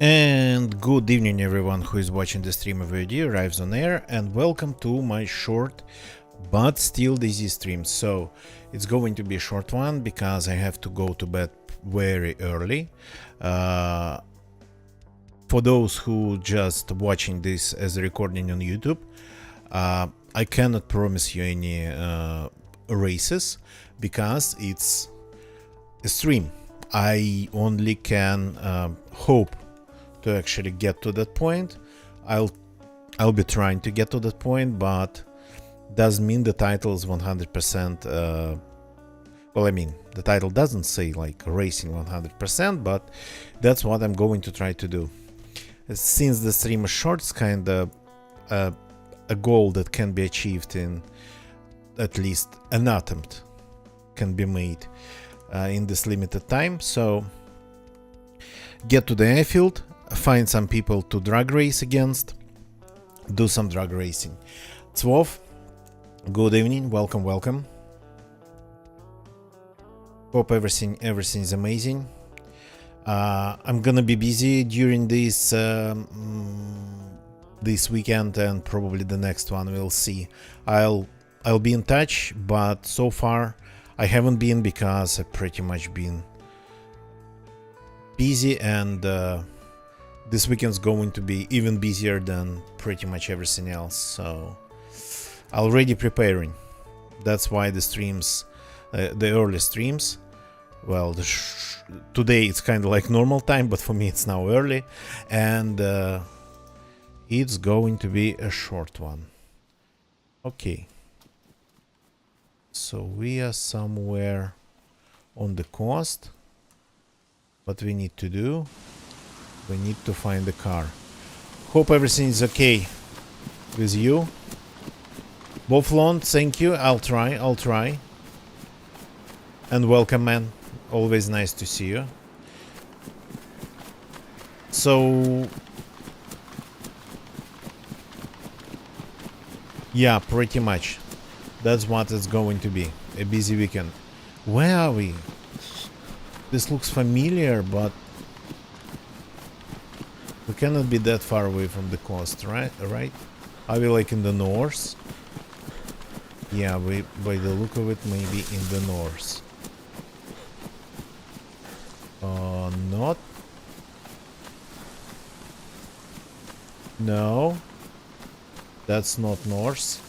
And good evening everyone who is watching the stream of VOD arrives on air, and welcome to my short but still DayZ stream. So it's going to be a short one because I have to go to bed very early. For those who just watching this as a recording on YouTube, I cannot promise you any races because it's a stream. I only can hope to actually get to that point. I'll be trying to get to that point, but doesn't mean the title is 100%. Well, I mean, the title doesn't say like racing 100%, but that's what I'm going to try to do. Since the stream is short, it's kind of a goal that can be achieved in at least an attempt can be made in this limited time. So get to the airfield, find some people to drag race against, do some drag racing. Zwov, good evening, welcome. Hope everything's amazing. I'm gonna be busy during this this weekend and probably the next one. We'll see. I'll be in touch, but so far I haven't been because I've pretty much been busy, and this weekend's going to be even busier than pretty much everything else. So already preparing. That's why the streams, the early streams, well, today it's kind of like normal time, but for me it's now early, and it's going to be a short one. Okay, so we are somewhere on the coast. What we need to do, we need to find the car. Hope everything is okay with you. Boflon, thank you. I'll try. And welcome, man. Always nice to see you. So yeah, pretty much that's what it's going to be, a busy weekend. Where are we? This looks familiar, but we cannot be that far away from the coast, right? Are we like in the north? Yeah, we, by the look of it, maybe in the north. Not. No. That's not north.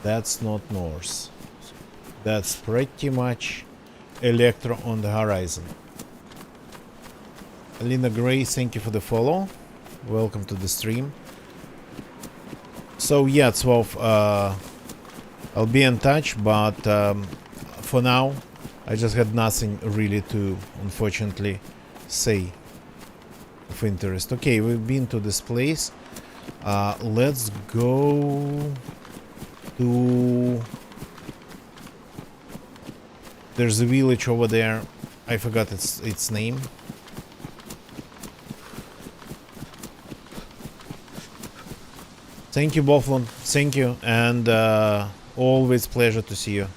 That's not north. That's pretty much Electro on the horizon. Alina Gray, thank you for the follow. Welcome to the stream. So yeah, Zwov, I'll be in touch, but for now I just had nothing really to, unfortunately, say of interest. Okay, we've been to this place. Let's go to... There's a village over there. I forgot its name. Thank you, Boflon. Thank you, and always pleasure to see you.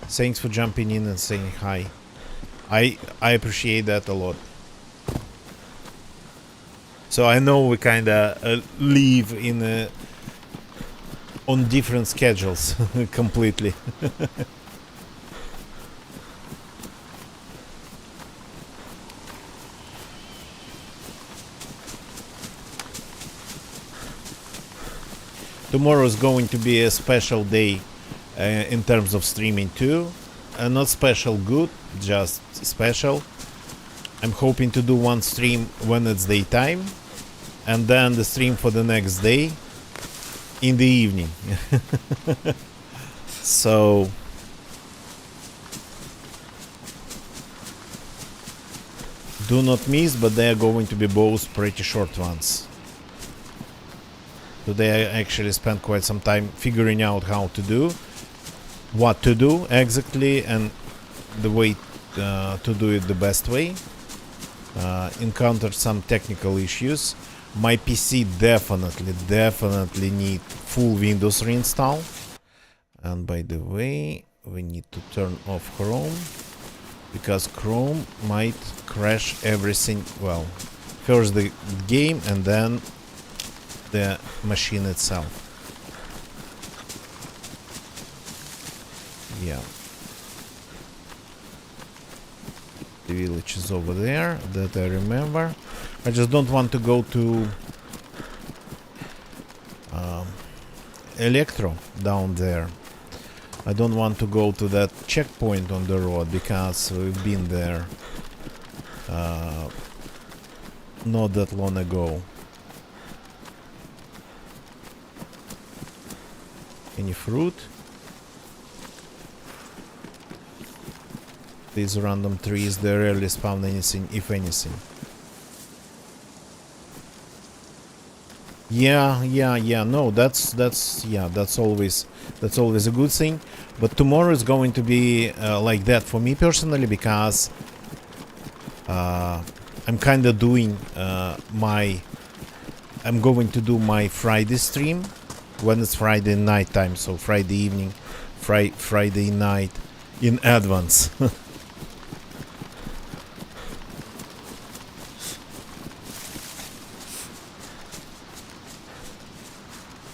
Thanks for jumping in and saying hi. I appreciate that a lot. So I know we kind of live in on different schedules completely. Tomorrow is going to be a special day in terms of streaming too. Not special good, just special. I'm hoping to do one stream when it's daytime, and then the stream for the next day in the evening. So do not miss, but they are going to be both pretty short ones. Today I actually spent quite some time figuring out how to do, what to do exactly, and the way to do it the best way. Encountered some technical issues, My PC definitely need full Windows reinstall. And by the way, we need to turn off Chrome, because Chrome might crash everything. Well, first the game and then the machine itself. Yeah. The village is over there, that I remember. I just don't want to go to Electro down there. I don't want to go to that checkpoint on the road, because we've been there not that long ago. Any fruit? These random trees, they rarely spawn anything, if anything. Yeah. No, that's always a good thing. But tomorrow is going to be like that for me personally, because I'm kind of doing I'm going to do my Friday stream when it's Friday night time, so Friday evening, Friday night in advance.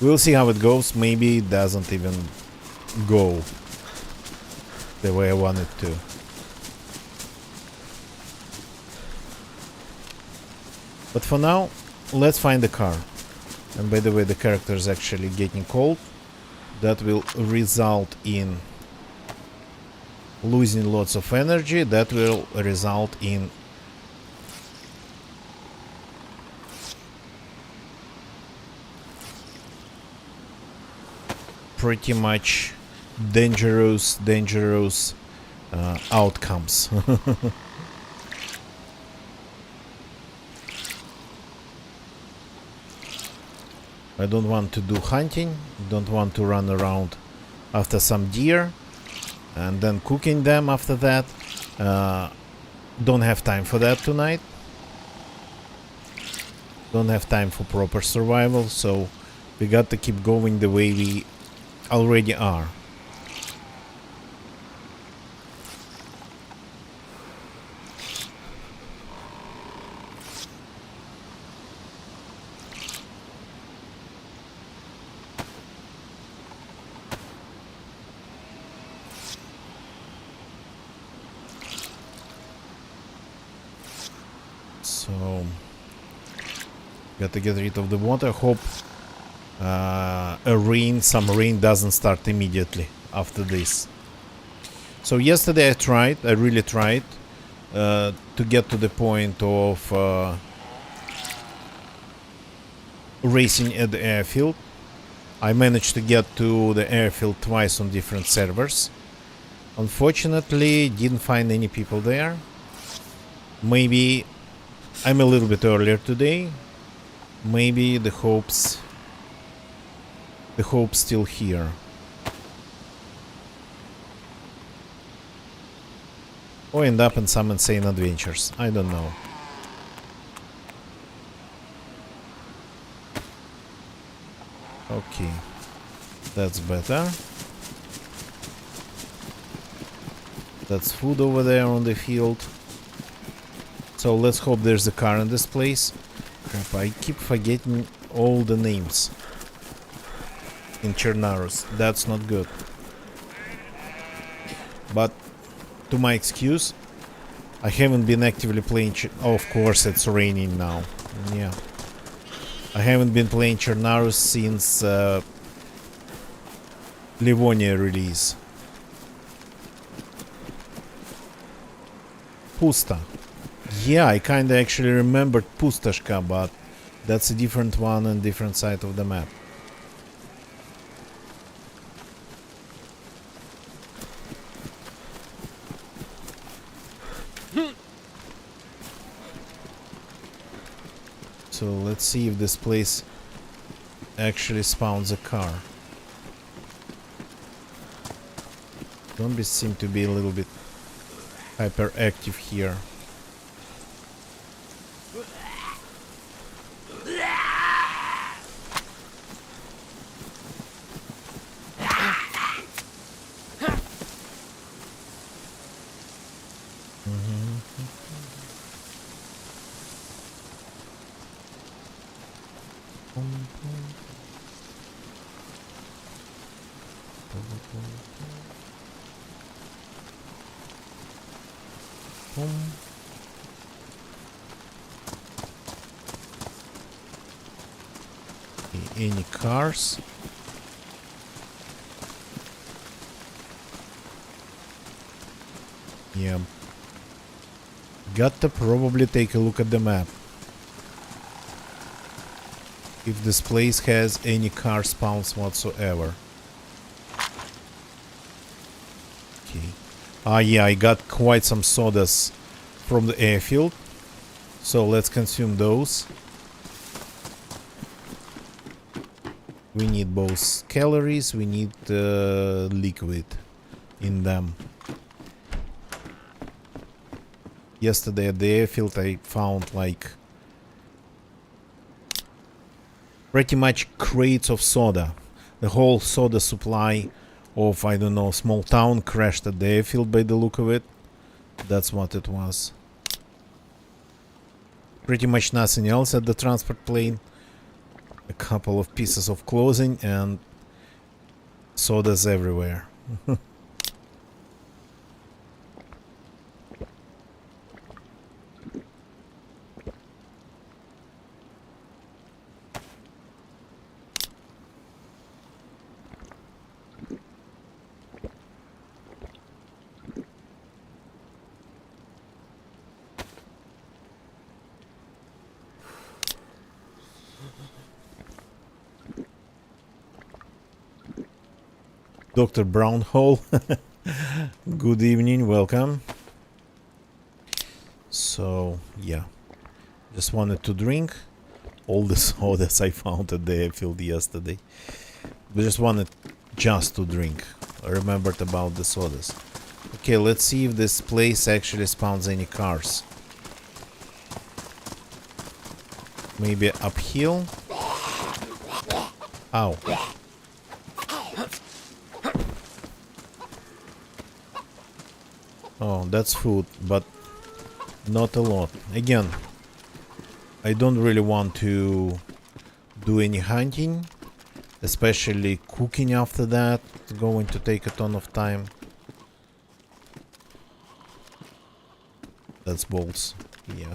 We'll see how it goes. Maybe it doesn't even go the way I want it to. But for now, let's find the car. And by the way, the character is actually getting cold. That will result in losing lots of energy. That will result in pretty much dangerous outcomes. I don't want to do hunting, don't want to run around after some deer and then cooking them after that. Don't have time for that tonight. Don't have time for proper survival, so we got to keep going the way we already are. So got to get rid of the water. Hope some rain doesn't start immediately after this. So yesterday I really tried to get to the point of racing at the airfield. I managed to get to the airfield twice on different servers. Unfortunately, didn't find any people there. Maybe I'm a little bit earlier today. Maybe the hope's still here. Or end up in some insane adventures. I don't know. Okay, that's better. That's food over there on the field. So let's hope there's a car in this place. Crap, I keep forgetting all the names in Chernarus. That's not good. But to my excuse, I haven't been actively playing oh, of course it's raining now. Yeah. I haven't been playing Chernarus since Livonia release. Pusta. Yeah, I kinda actually remembered Pustashka, but that's a different one and different side of the map. So let's see if this place actually spawns a car. Zombies seem to be a little bit hyperactive here. Any cars? Yeah. Got to probably take a look at the map. If this place has any car spawns whatsoever. Okay. Ah, yeah, I got quite some sodas from the airfield. So let's consume those. We need both calories, we need liquid in them. Yesterday at the airfield I found like pretty much crates of soda. The whole soda supply of, I don't know, small town crashed at the airfield by the look of it. That's what it was. Pretty much nothing else at the transport plane. A couple of pieces of clothing and sodas everywhere. Dr. Brownhole, good evening, welcome. So, yeah, just wanted to drink all the sodas I found at the airfield yesterday. We just wanted to drink. I remembered about the sodas. Okay, let's see if this place actually spawns any cars. Maybe uphill? Ow. Oh, that's food, but not a lot. Again, I don't really want to do any hunting, especially cooking after that. It's going to take a ton of time. That's bolts, yeah.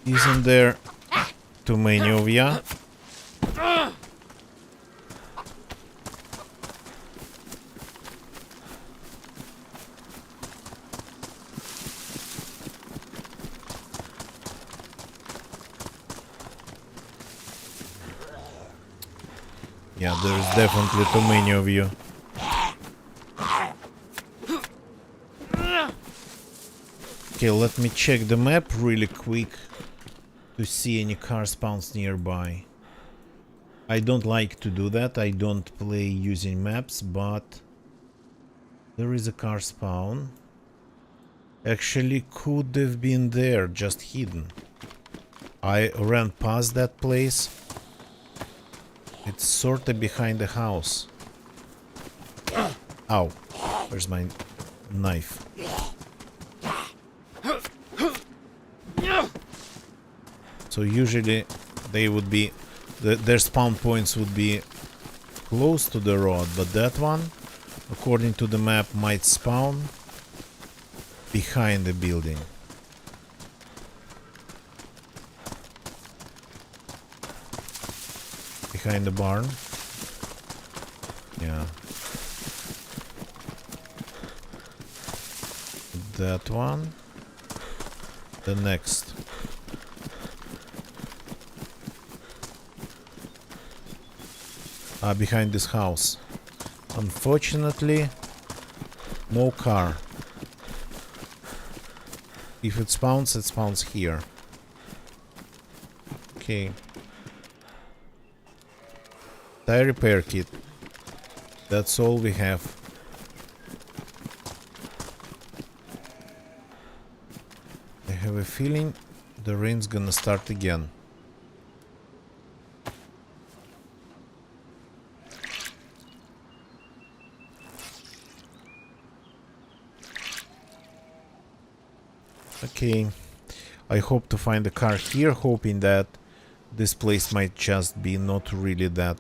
Isn't there too many of ya? Yeah, there's definitely too many of you. Okay, let me check the map really quick to see any car spawns nearby. I don't like to do that, I don't play using maps, but there is a car spawn. Actually could have been there, just hidden. I ran past that place. It's sorta behind the house. Ow. Where's my knife? So usually they would be... their spawn points would be close to the road, but that one, according to the map, might spawn behind the building. Behind the barn. Yeah. That one. The next. Behind this house. Unfortunately, no car. If it spawns here. Okay. Tire repair kit. That's all we have. I have a feeling the rain's gonna start again. Okay, I hope to find a car here, hoping that this place might just be not really that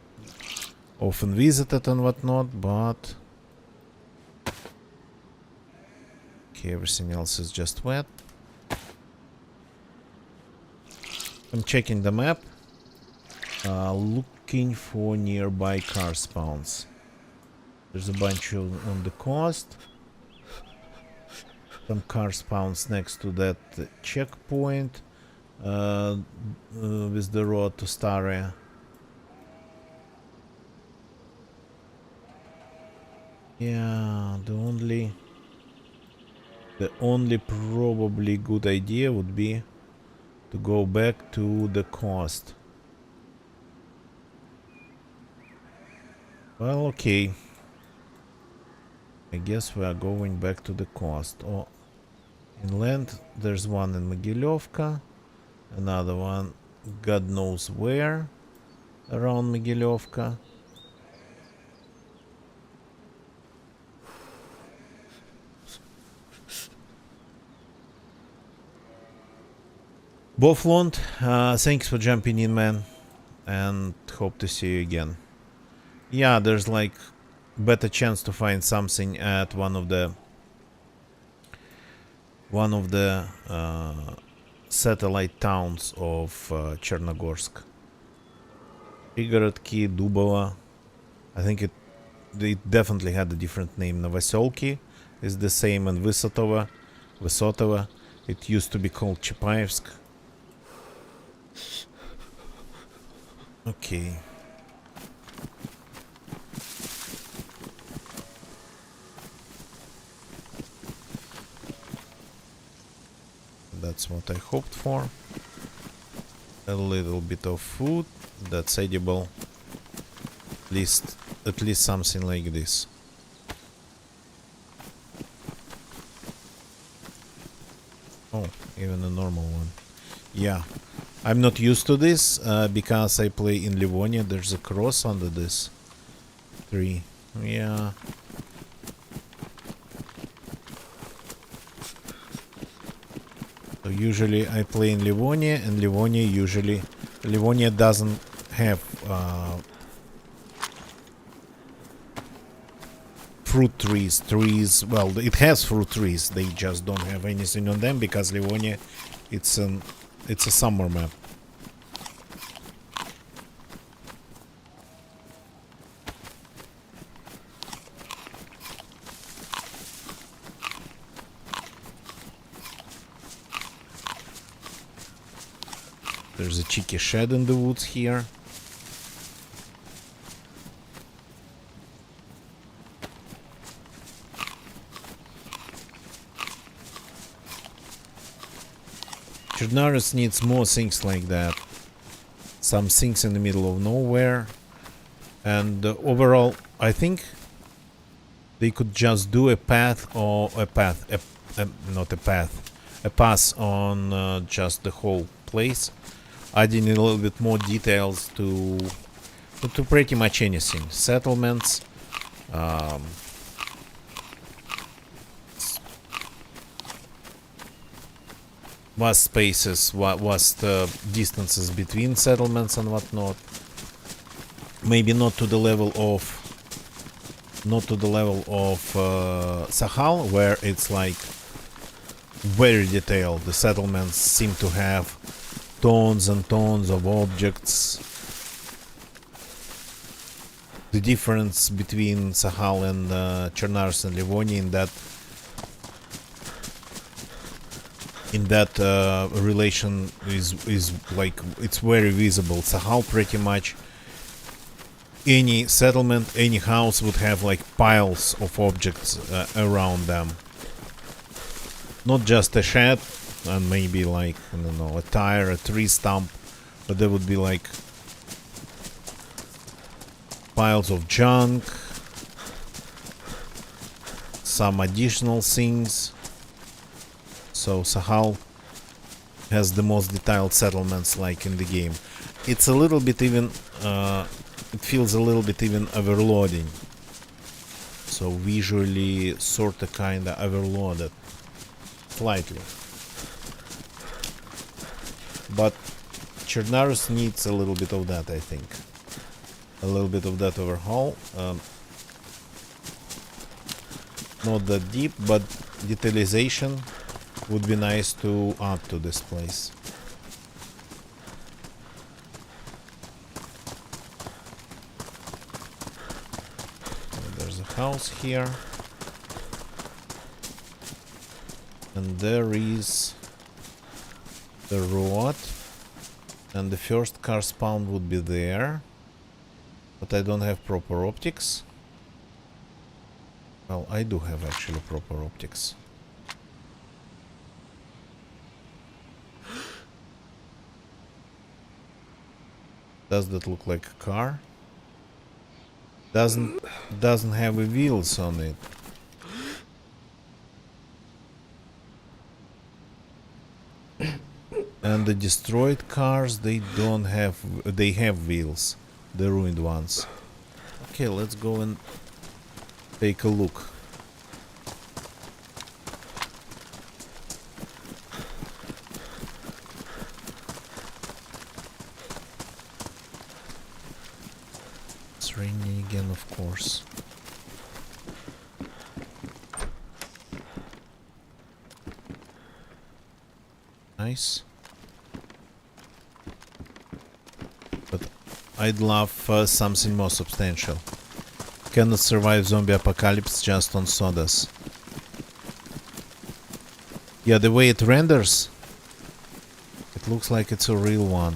often visited and whatnot, but... Okay, everything else is just wet. I'm checking the map, looking for nearby car spawns. There's a bunch on the coast. Some car spawns next to that checkpoint with the road to Staria. Yeah, the only probably good idea would be to go back to the coast. Well, okay. I guess we are going back to the coast. Oh, inland there's one in Могилевка, another one God knows where around Могилевка. Boflond, thanks for jumping in, man, and hope to see you again. Yeah, there's like better chance to find something at one of the satellite towns of Chernogorsk. Пригородки, Дубово. I think it definitely had a different name. Novoselki is the same, and Vysotovo. It used to be called Chapayevsk. Okay. That's what I hoped for. A little bit of food that's edible. At least something like this. Oh, even a normal one. Yeah. I'm not used to this because I play in Livonia. There's a cross under this tree. Yeah. So usually I play in Livonia, and Livonia doesn't have fruit trees. Well, it has fruit trees. They just don't have anything on them because Livonia, it's a summer map. There's a cheeky shed in the woods here. Chernarus needs more things like that. Some things in the middle of nowhere. And overall, I think they could just do a path or a pass on just the whole place, adding a little bit more details to pretty much anything. Settlements, vast spaces, vast distances between settlements and whatnot. Maybe not to the level of Sahal, where it's like very detailed. The settlements seem to have tons and tons of objects. The difference between Sahal and Chernarus and Livonia in that relation is like, it's very visible. Sahal, pretty much any settlement, any house would have like piles of objects around them. Not just a shed and maybe like, I don't know, a tire, a tree stump, but there would be like piles of junk, some additional things. So Sahal has the most detailed settlements like in the game. It's a little bit even, it feels a little bit even overloading. So visually sorta kinda overloaded. Slightly. But Chernarus needs a little bit of that, I think. A little bit of that overhaul. Not that deep, but detalization would be nice to add to this place. There's a house here. And there is the road. And the first car spawn would be there. But I don't have proper optics. Well, I do have actually proper optics. Does that look like a car? Doesn't have wheels on it. And the destroyed cars, they don't have, they have wheels, the ruined ones. Okay, let's go and take a look. It's raining again, of course. Nice. But I'd love something more substantial. Cannot survive zombie apocalypse just on sodas. Yeah, the way it renders, it looks like it's a real one.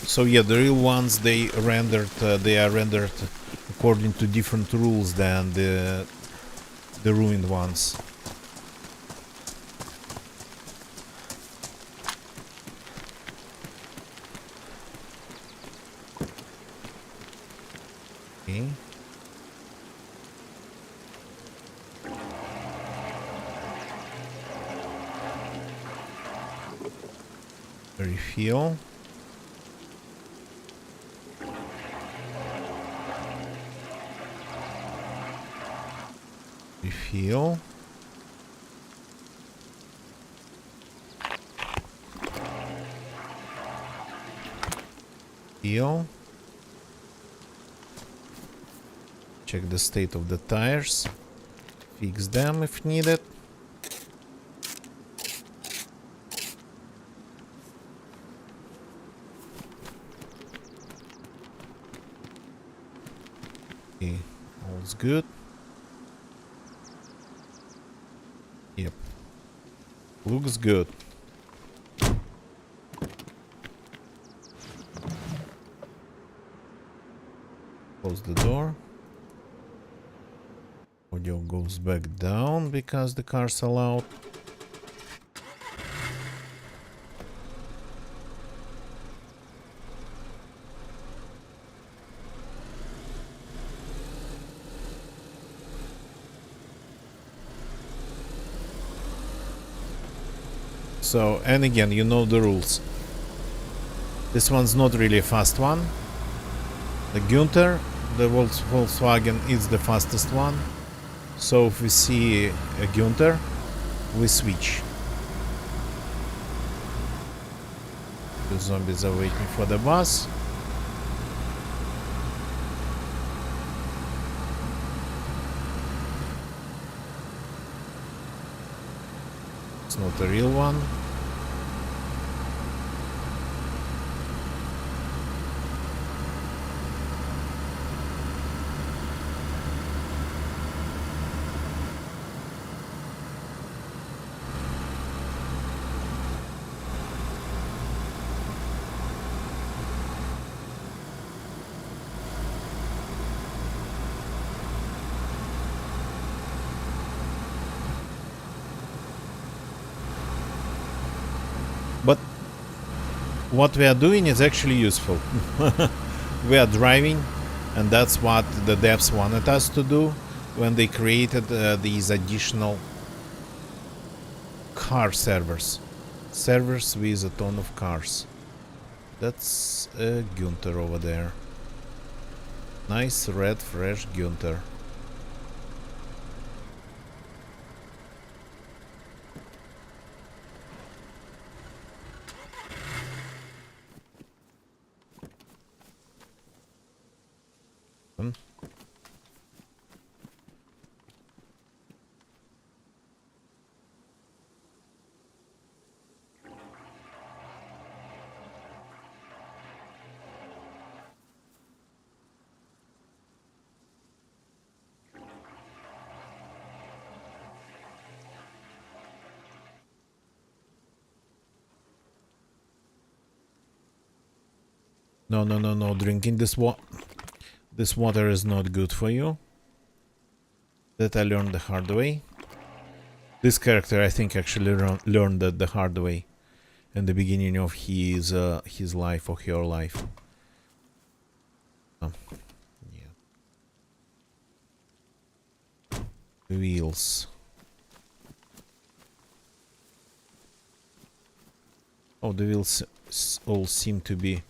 So yeah, the real ones, they are rendered according to different rules than the ruined ones. Okay. Refill. Refill. Refill. Check the state of the tires. Fix them if needed. Okay, all's good. Yep. Looks good. Close the door. Audio goes back down because the car's allowed. So, and again, you know the rules. This one's not really a fast one. The Günther, the Volkswagen, is the fastest one. So if we see a Günther, we switch. The zombies are waiting for the bus. It's not a real one. But what we are doing is actually useful. We are driving And that's what the devs wanted us to do when they created these additional car servers. Servers with a ton of cars. That's Gunther over there. Nice red fresh Gunther. No. Drinking this water is not good for you. That I learned the hard way. This character, I think, actually learned that the hard way in the beginning of his life or her life. Yeah. Wheels. Oh, the wheels all seem to be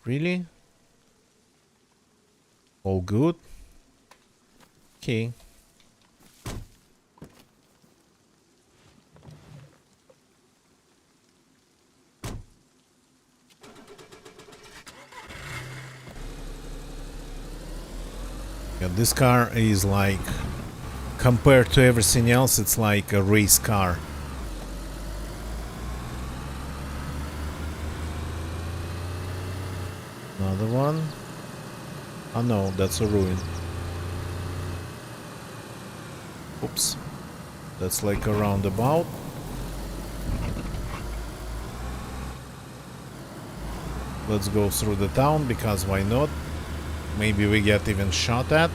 really all good. Okay. Yeah, this car is like, compared to everything else, it's like a race car. Another one. Oh no, that's a ruin. Oops. That's like a roundabout. Let's go through the town, because why not? Maybe we get even shot at.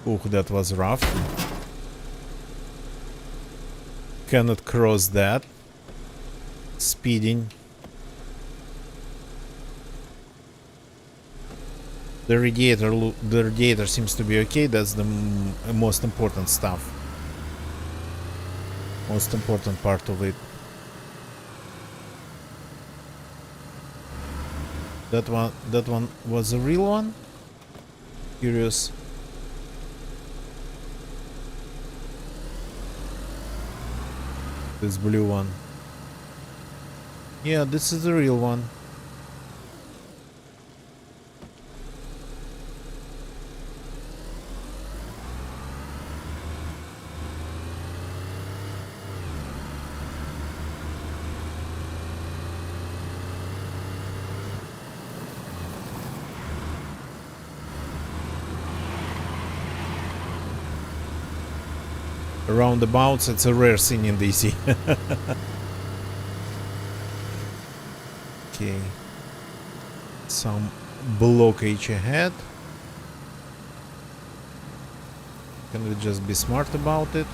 Ooh, that was rough. Cannot cross that. Speeding. The radiator seems to be okay. That's the most important stuff. Most important part of it. That one was a real one? Curious. This blue one. Yeah, this is the real one. Roundabouts, it's a rare thing in DayZ. Okay. Some blockage ahead. Can we just be smart about it?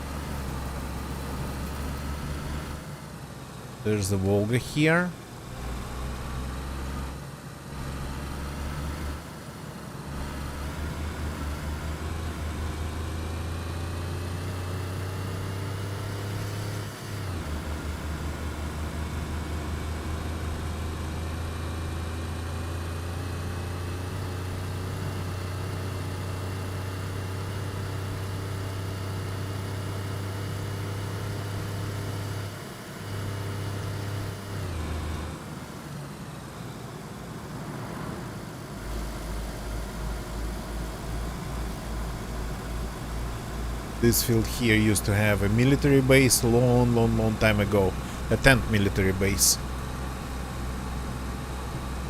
There's the Volga here. This field here used to have a military base long time ago. A tent military base.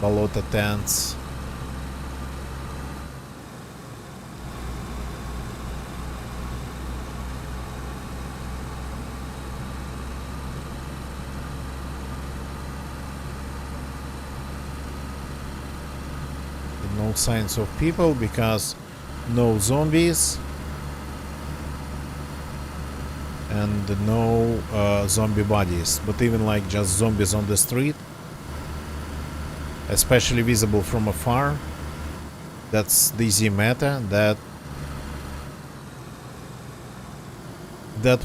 Balota tents. No signs of people because no zombies and no zombie bodies, but even like just zombies on the street, especially visible from afar. That's DayZ meta. That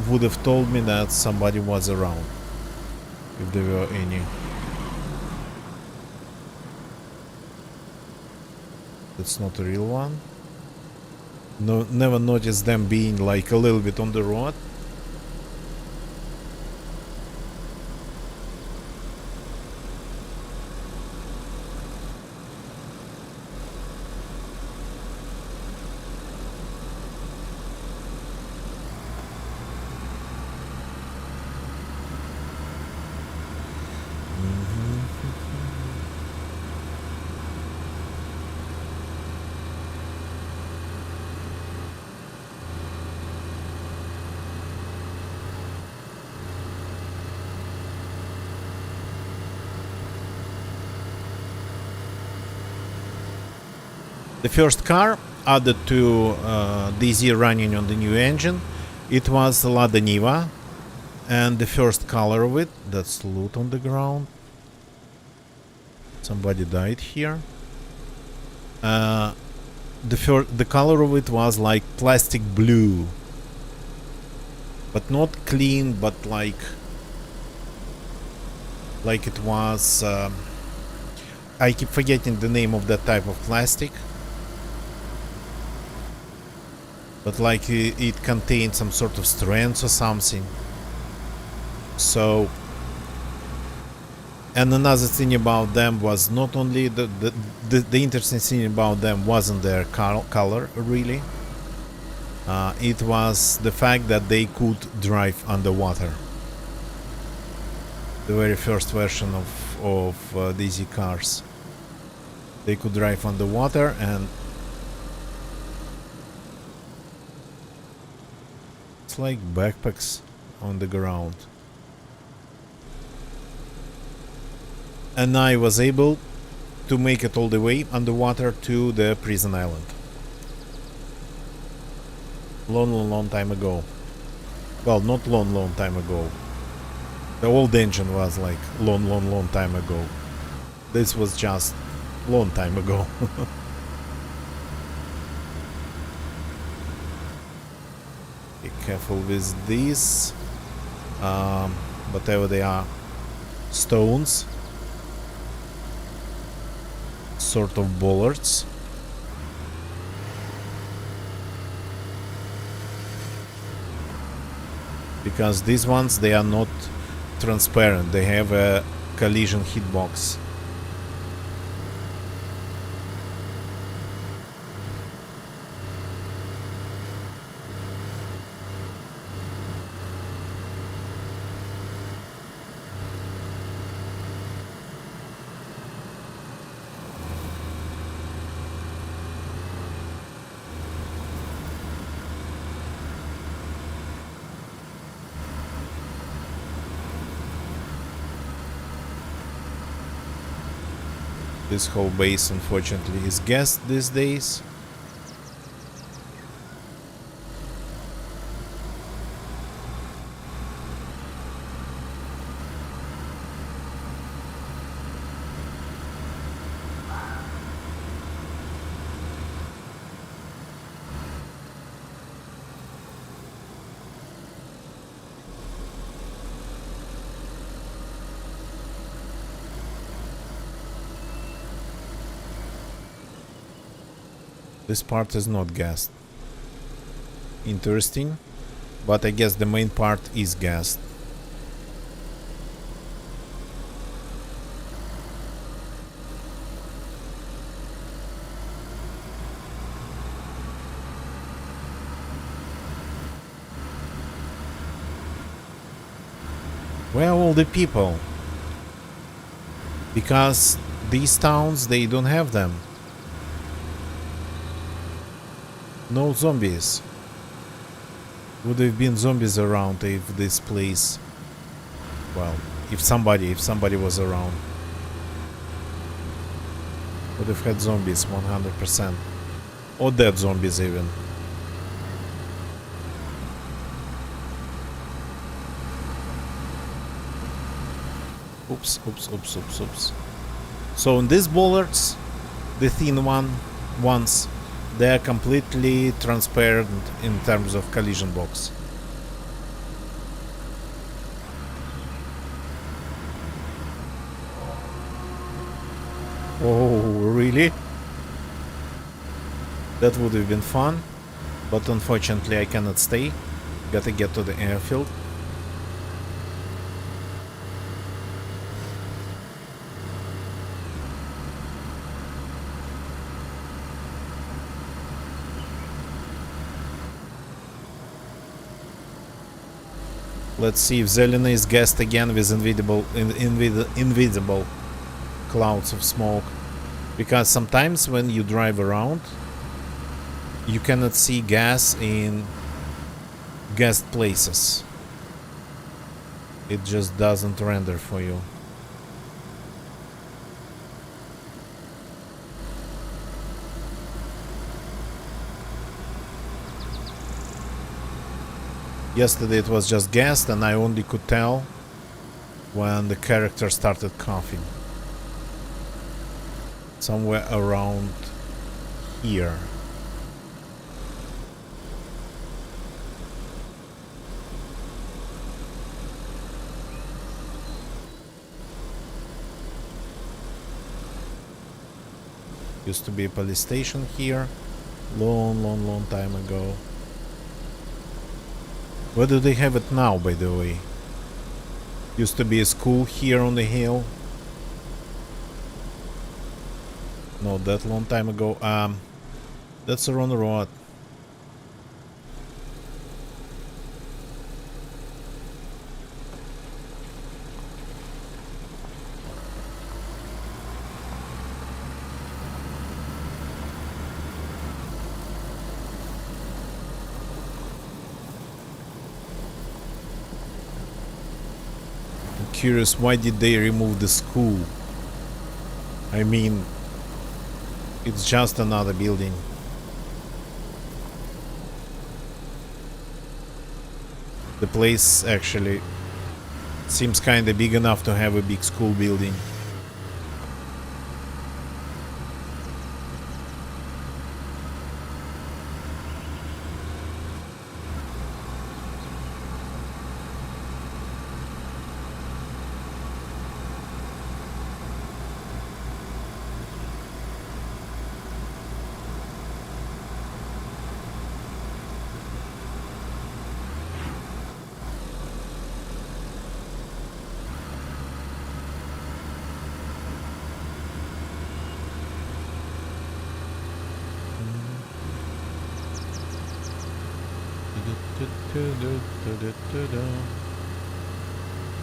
would have told me that somebody was around, if there were any. That's not a real one. No, never noticed them being like a little bit on the road. The first car added to DayZ running on the new engine, it was Lada Niva, and the first color of it, that's loot on the ground. Somebody died here. The color of it was like plastic blue, but not clean, but like it was. I keep forgetting the name of that type of plastic. But like it contained some sort of strands or something. So, and another thing about them was not only the interesting thing about them wasn't their color really. It was the fact that they could drive underwater. The very first version of DayZ cars, they could drive underwater, and it's like backpacks on the ground. And I was able to make it all the way underwater to the prison island. Long time ago. Well, not long time ago. The old engine was like long time ago. This was just long time ago. Be careful with these. Whatever they are. Stones. Sort of bollards. Because these ones, they are not transparent, they have a collision hitbox. This whole base, unfortunately, is gassed these days. This part is not gassed. Interesting, but I guess the main part is gassed. Where are all the people? Because these towns, they don't have them. No zombies. Would have been zombies around if this place, well, if somebody was around. Would have had zombies 100%. Or dead zombies even. Oops, oops, oops, oops, oops. So in these bollards, the thin ones, they are completely transparent in terms of collision box. Oh, really? That would have been fun, but unfortunately I cannot stay. Gotta get to the airfield. Let's see if Zelena is gassed again with invisible clouds of smoke. Because sometimes when you drive around, you cannot see gas in gassed places. It just doesn't render for you. Yesterday it was just gassed and I only could tell when the character started coughing. Somewhere around here. Used to be a police station here. Long time ago. Where do they have it now, by the way? Used to be a school here on the hill. No, that long time ago. That's a wrong road. Curious, why did they remove the school? I mean, it's just another building. The place actually seems kinda big enough to have a big school building.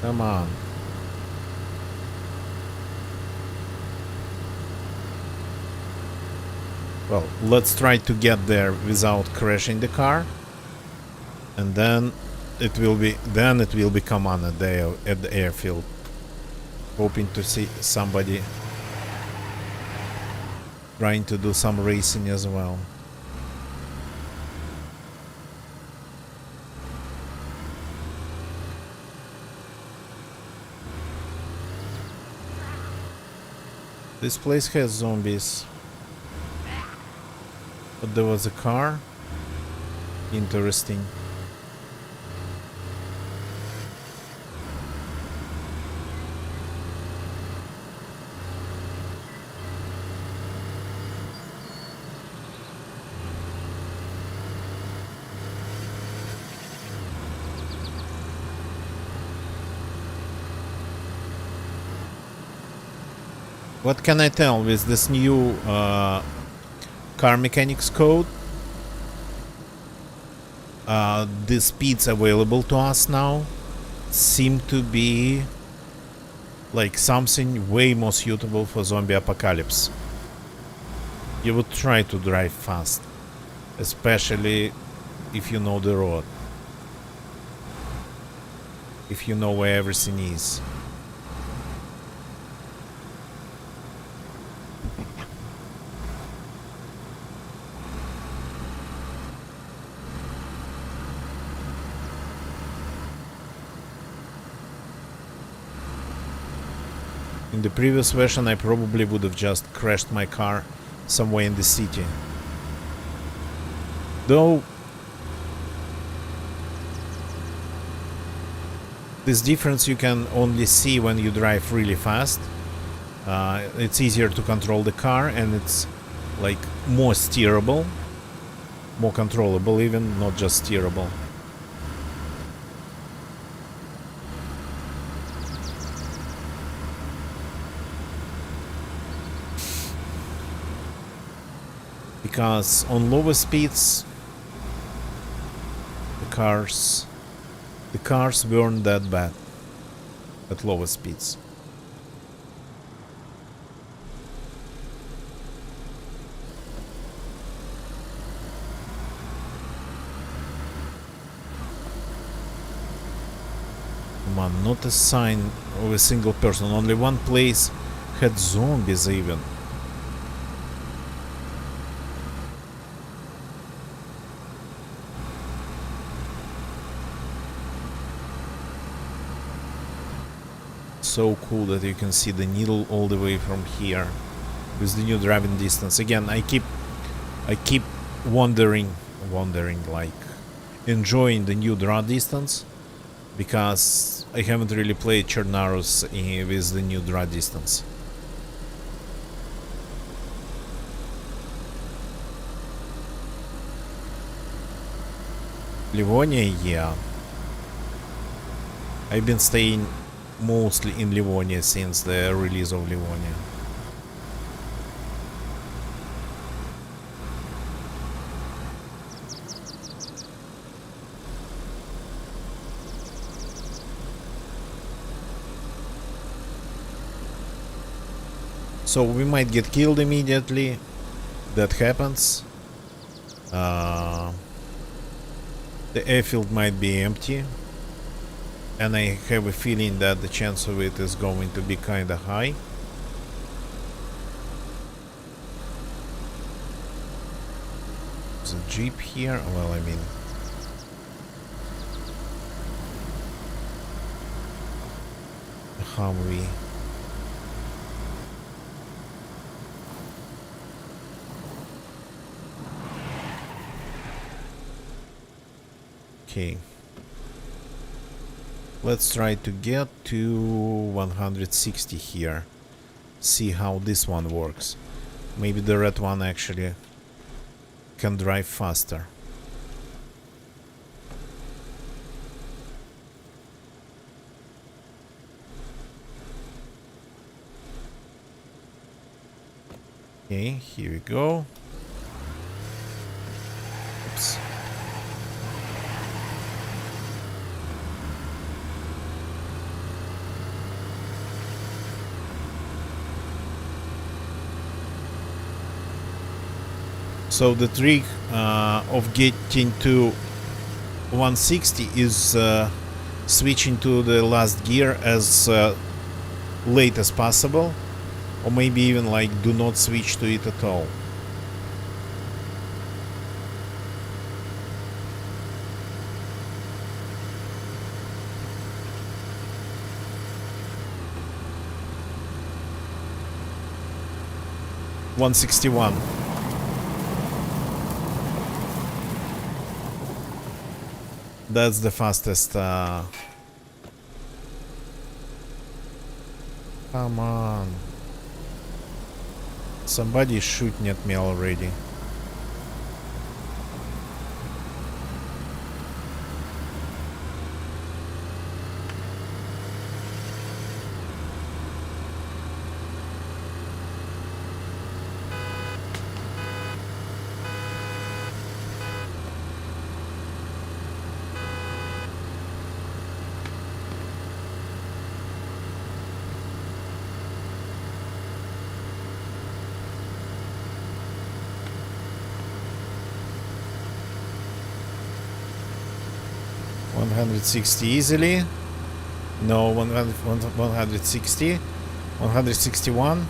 Come on. Well, let's try to get there without crashing the car, and then it will become on a day at the airfield. Hoping to see somebody trying to do some racing as well. This place has zombies. But there was a car. Interesting. What can I tell with this new car mechanics code? The speeds available to us now seem to be like something way more suitable for zombie apocalypse. You would try to drive fast, especially if you know the road, if you know where everything is. In the previous version I probably would have just crashed my car somewhere in the city. Though this difference you can only see when you drive really fast. It's easier to control the car, and it's like more steerable, more controllable even, not just steerable. Because on lower speeds the cars weren't that bad at lower speeds. Come on, not a sign of a single person. Only one place had zombies even. So cool that you can see the needle all the way from here with the new driving distance. Again, I keep wondering like enjoying the new draw distance, because I haven't really played Chernarus with the new draw distance. Livonia, yeah. I've been staying mostly in Livonia since the release of Livonia. So we might get killed immediately. That happens. The airfield might be empty, and I have a feeling that the chance of it is going to be kinda high. There's a jeep here. Well, I mean, a Humvee. Okay. Let's try to get to 160 here. See how this one works. Maybe the red one actually can drive faster. Okay, here we go. Oops. So the trick of getting to 160 is switching to the last gear as late as possible, or maybe even like do not switch to it at all. $161. That's the fastest. Come on. Somebody is shooting at me already. $160 easily. No, 160. 161.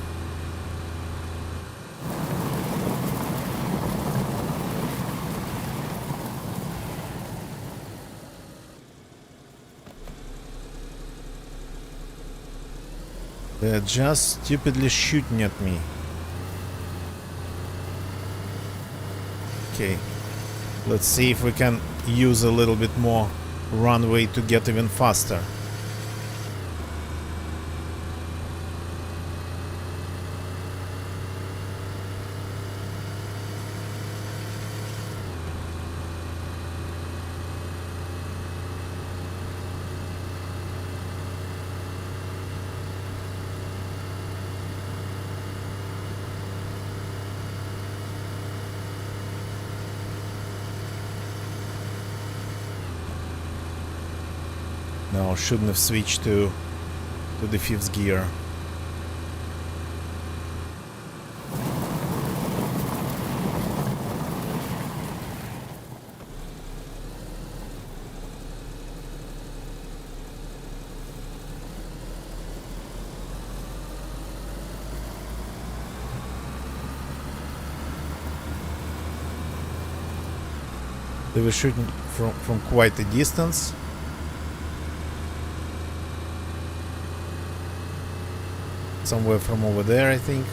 They're just stupidly shooting at me. Okay. Let's see if we can use a little bit more runway to get even faster. No, shouldn't have switched to the fifth gear. They were shooting from quite a distance. Somewhere from over there, I think.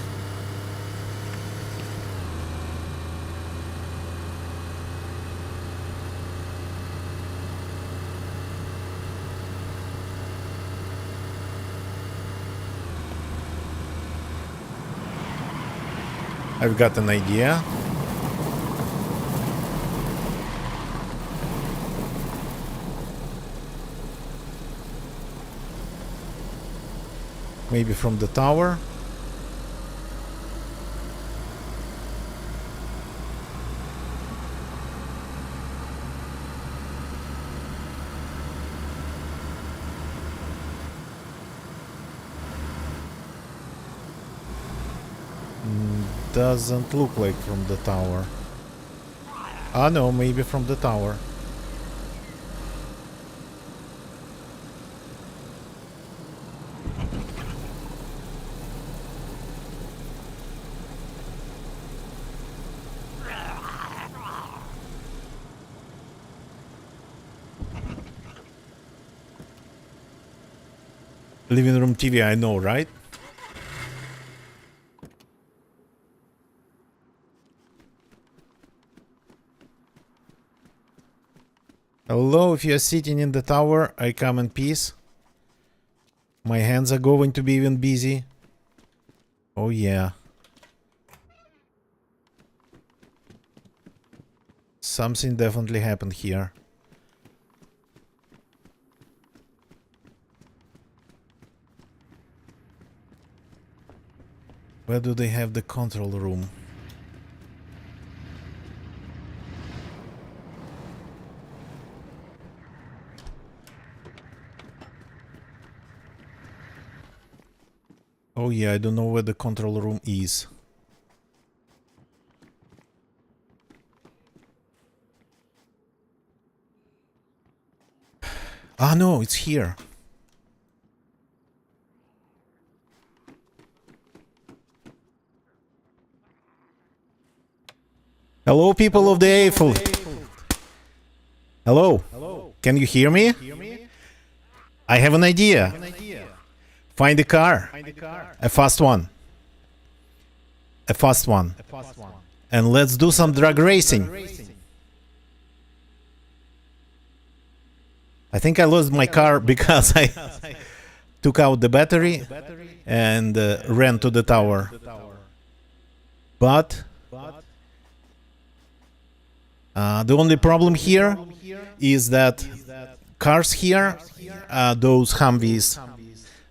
I've got an idea. Maybe from the tower. Doesn't look like from the tower. Ah no, maybe from the tower. Living room TV, I know, right? Hello, if you're sitting in the tower, I come in peace. My hands are going to be even busy. Oh yeah. Something definitely happened here. Where do they have the control room? Oh yeah, I don't know where the control room is. Ah no, it's here. Hello, people of the Eiffel. Hello. Can you hear me? I have an idea. Find a car. A fast one. A fast one. And let's do some drag racing. I think I lost my car because I took out the battery and ran to the tower. But the only problem here is that cars here, those Humvees,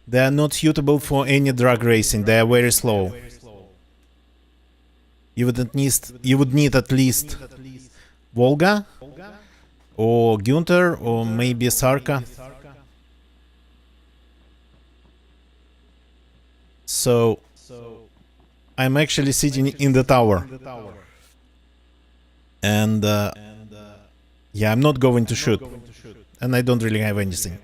they are not suitable for any drag racing. They are very slow. You would need at least Volga or Günther or maybe Sarka. So I'm actually sitting in the tower. And yeah, I'm not going to shoot. And I don't really have anything.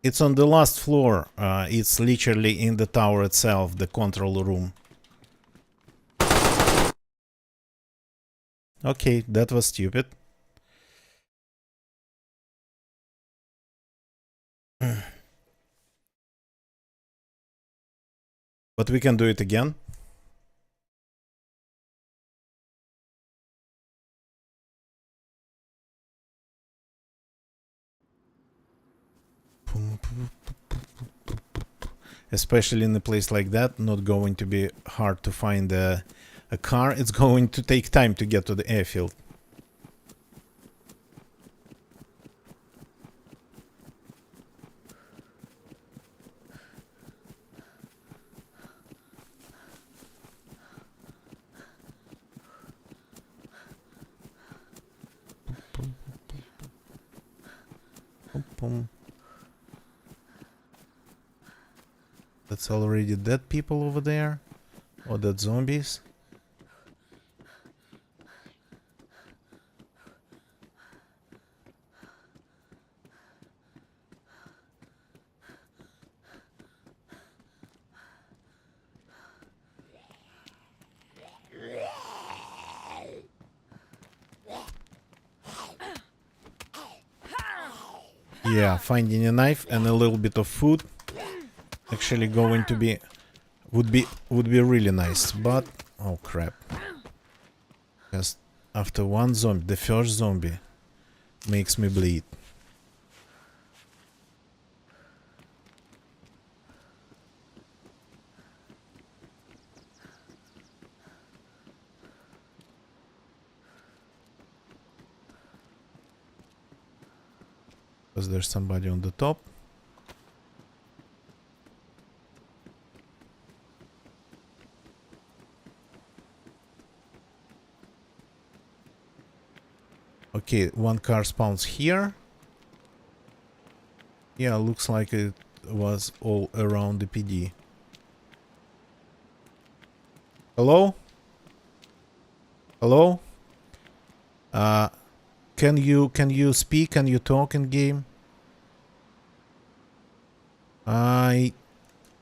It's on the last floor. It's literally in the tower itself, the control room. Okay, that was stupid. But we can do it again. Especially in a place like that, not going to be hard to find a car. It's going to take time to get to the airfield. That's already dead people over there. Or dead zombies. Yeah, finding a knife and a little bit of food actually going to be would be really nice, but oh crap. Just after one zombie, the first zombie makes me bleed. Because there's somebody on the top. Okay, one car spawns here. Yeah, looks like it was all around the PD. Hello? Hello? Can you speak? Can you talk in game? I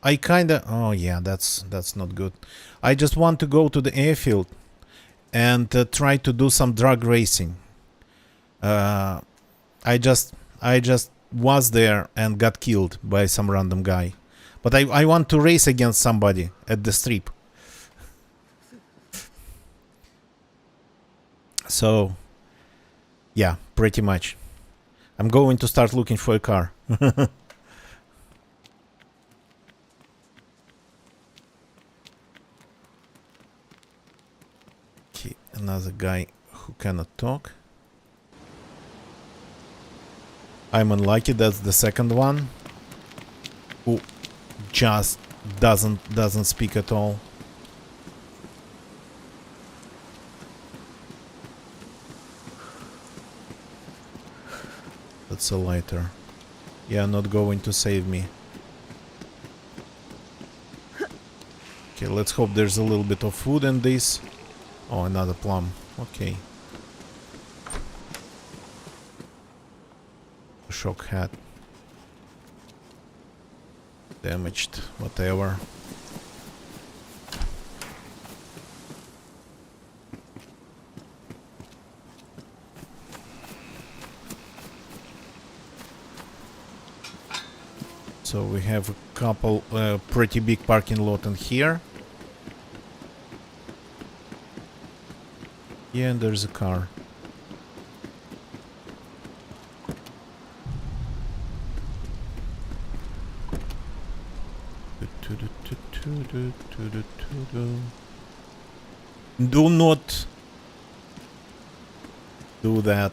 kinda... Oh yeah, that's not good. I just want to go to the airfield and try to do some drug racing. I just was there and got killed by some random guy. But I want to race against somebody at the strip. So, yeah, pretty much. I'm going to start looking for a car. Okay, another guy who cannot talk. I'm unlucky, that's the second one. Who just doesn't speak at all. That's a lighter. Yeah, not going to save me. Okay, let's hope there's a little bit of food in this. Oh, another plum. Okay. Shock hat. Damaged, whatever. So we have a couple pretty big parking lot in here. Yeah, and there's a car. Do not do that.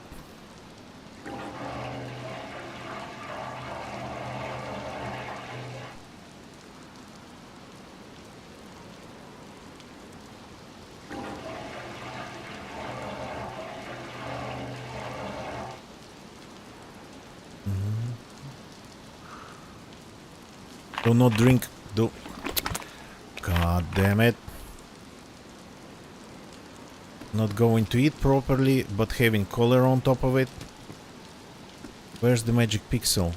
Do not drink. Do. God damn it. Not going to eat properly, but having color on top of it. Where's the magic pixel?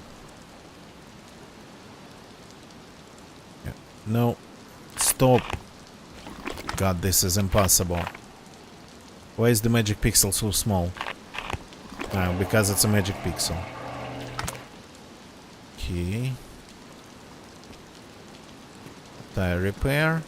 No. Stop. God, this is impossible. Why is the magic pixel so small? Because it's a magic pixel. Okay. Tire repair.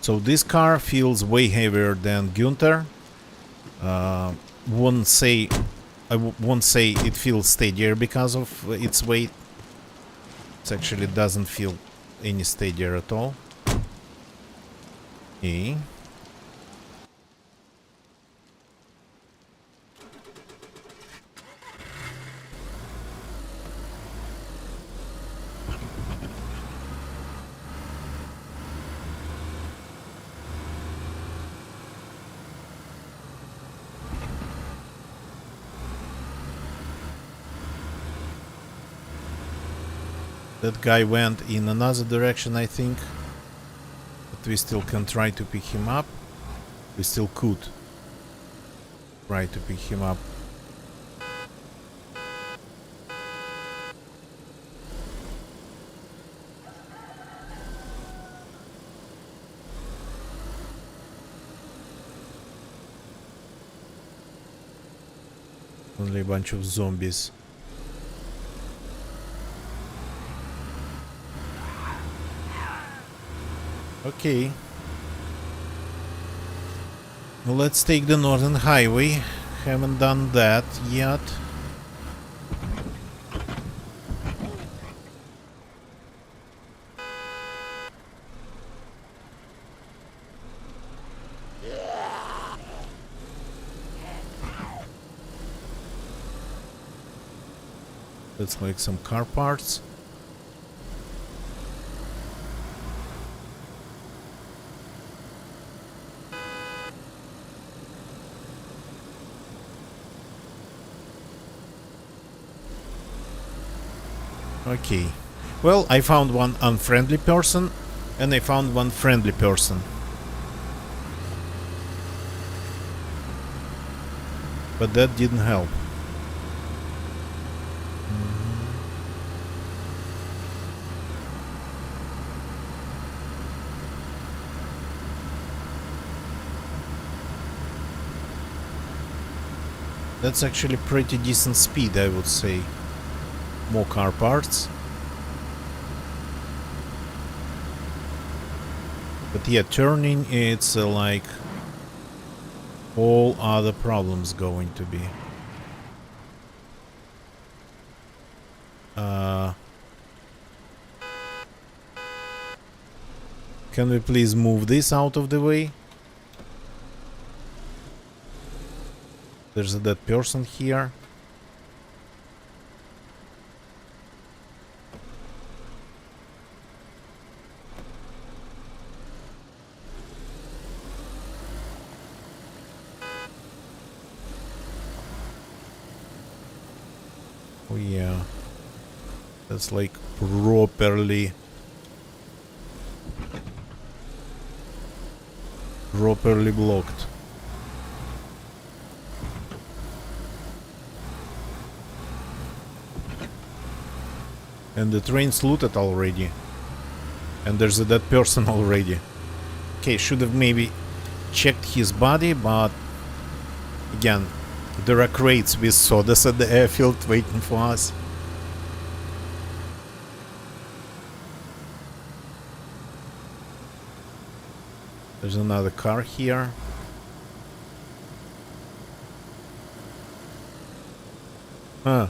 So this car feels way heavier than Gunther. I won't say it feels steadier because of its weight. It actually doesn't feel any steadier at all. Okay. That guy went in another direction, I think. But we still can try to pick him up. We still could try to pick him up. Only a bunch of zombies. Okay. Let's take the Northern Highway. Haven't done that yet. Let's make some car parts. Okay. Well, I found one unfriendly person and I found one friendly person. But that didn't help. That's actually pretty decent speed, I would say. More car parts. But yeah, turning, it's like all other problems going to be. Can we please move this out of the way? There's a dead person here. Oh yeah. That's like properly blocked. And the train's looted already. And there's a dead person already. Okay, should have maybe checked his body, but again, there are crates with sodas at the airfield waiting for us. There's another car here. Huh.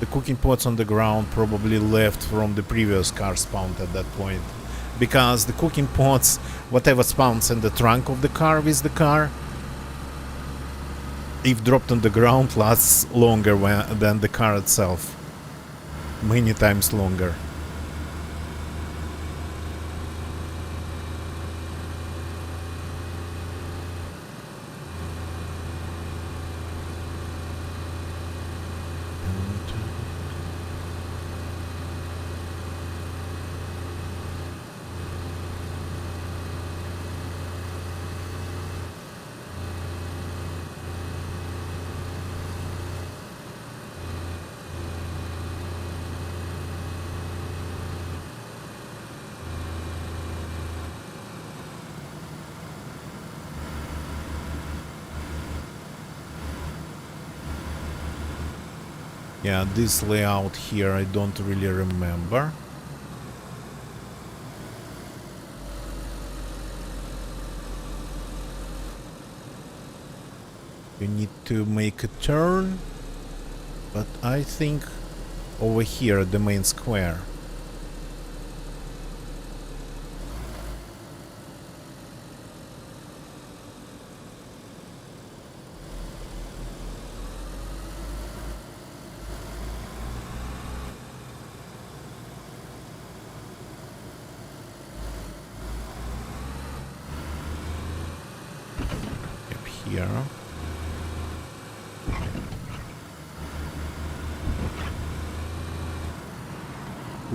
The cooking pots on the ground probably left from the previous car spawned at that point. Because the cooking pots, whatever spawns in the trunk of the car with the car, if dropped on the ground, lasts longer than the car itself. Many times longer. Yeah, this layout here I don't really remember. You need to make a turn, but I think over here at the main square. Up here.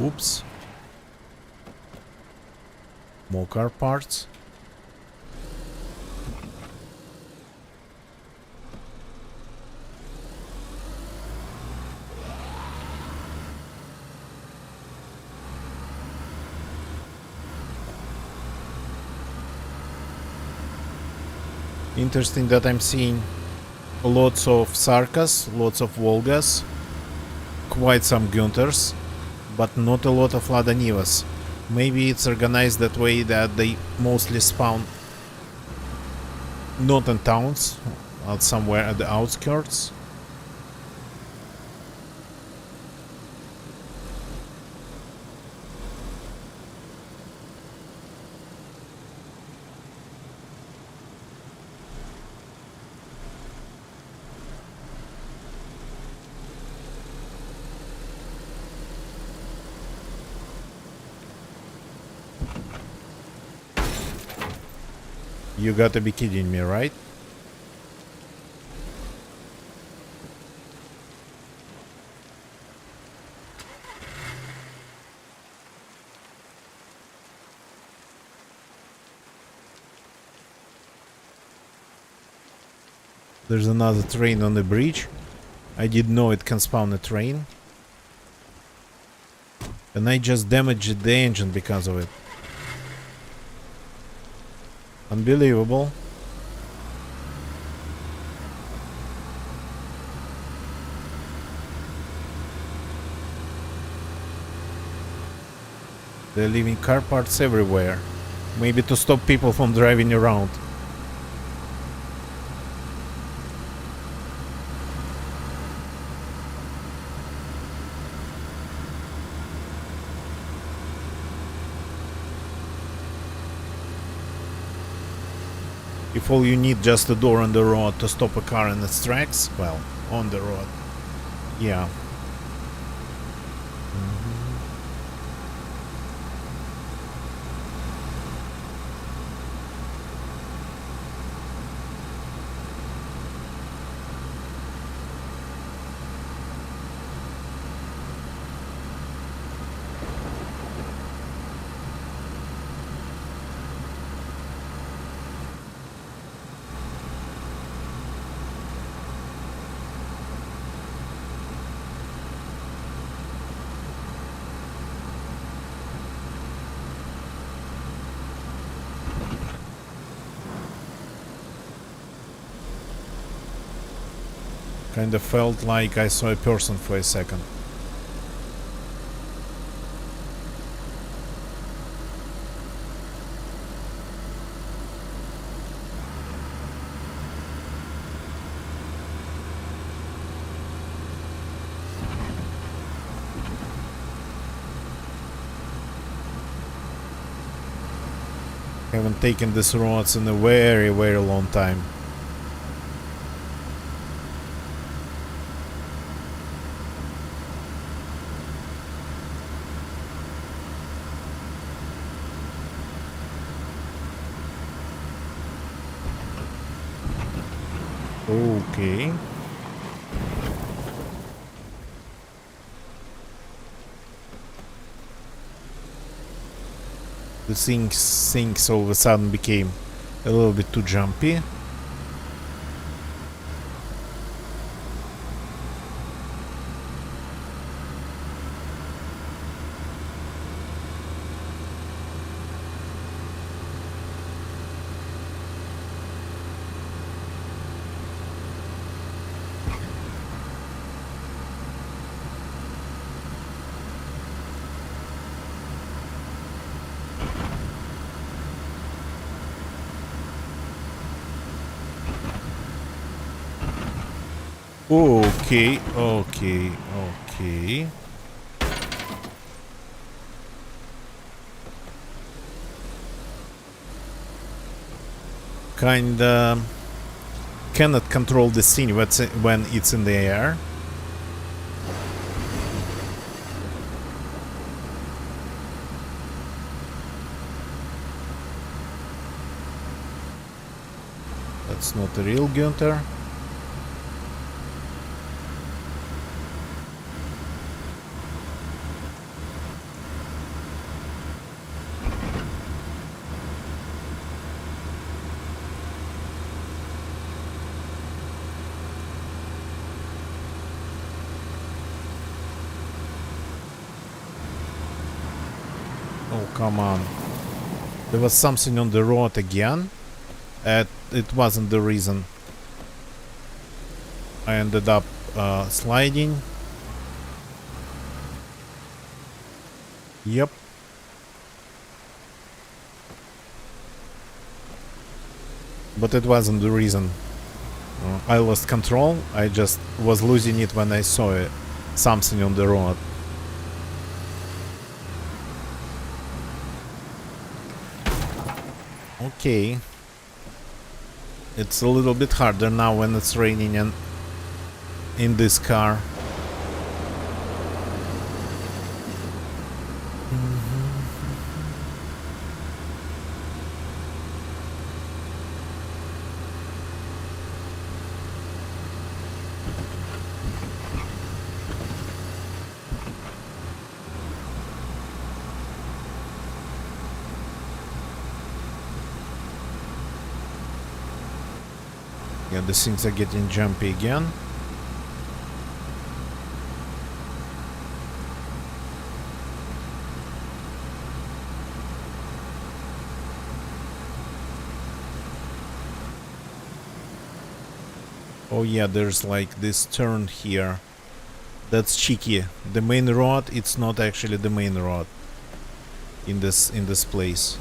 Oops. More car parts. Interesting that I'm seeing lots of Sarkas, lots of Volgas, quite some Günthers, but not a lot of Lada Nivas. Maybe it's organized that way that they mostly spawn not in towns, but somewhere at the outskirts. You gotta be kidding me, right? There's another train on the bridge. I didn't know it can spawn a train. And I just damaged the engine because of it. Unbelievable. They're leaving car parts everywhere. Maybe to stop people from driving around. If all you need just a door on the road to stop a car in its tracks, well, on the road, yeah. Kind of felt like I saw a person for a second. Haven't taken these roads in a very, very long time. Okay. The things all of a sudden became a little bit too jumpy. Okay, okay, okay. Kinda cannot control the scene when it's in the air. That's not a real Günther. Oh, come on. There was something on the road again. It wasn't the reason I ended up sliding. Yep. But it wasn't the reason. I lost control. I just was losing it when I saw it, something on the road. Okay. It's a little bit harder now when it's raining and in this car. Yeah, the things are getting jumpy again. Oh yeah, there's like this turn here. That's cheeky. The main road, it's not actually the main road in this place.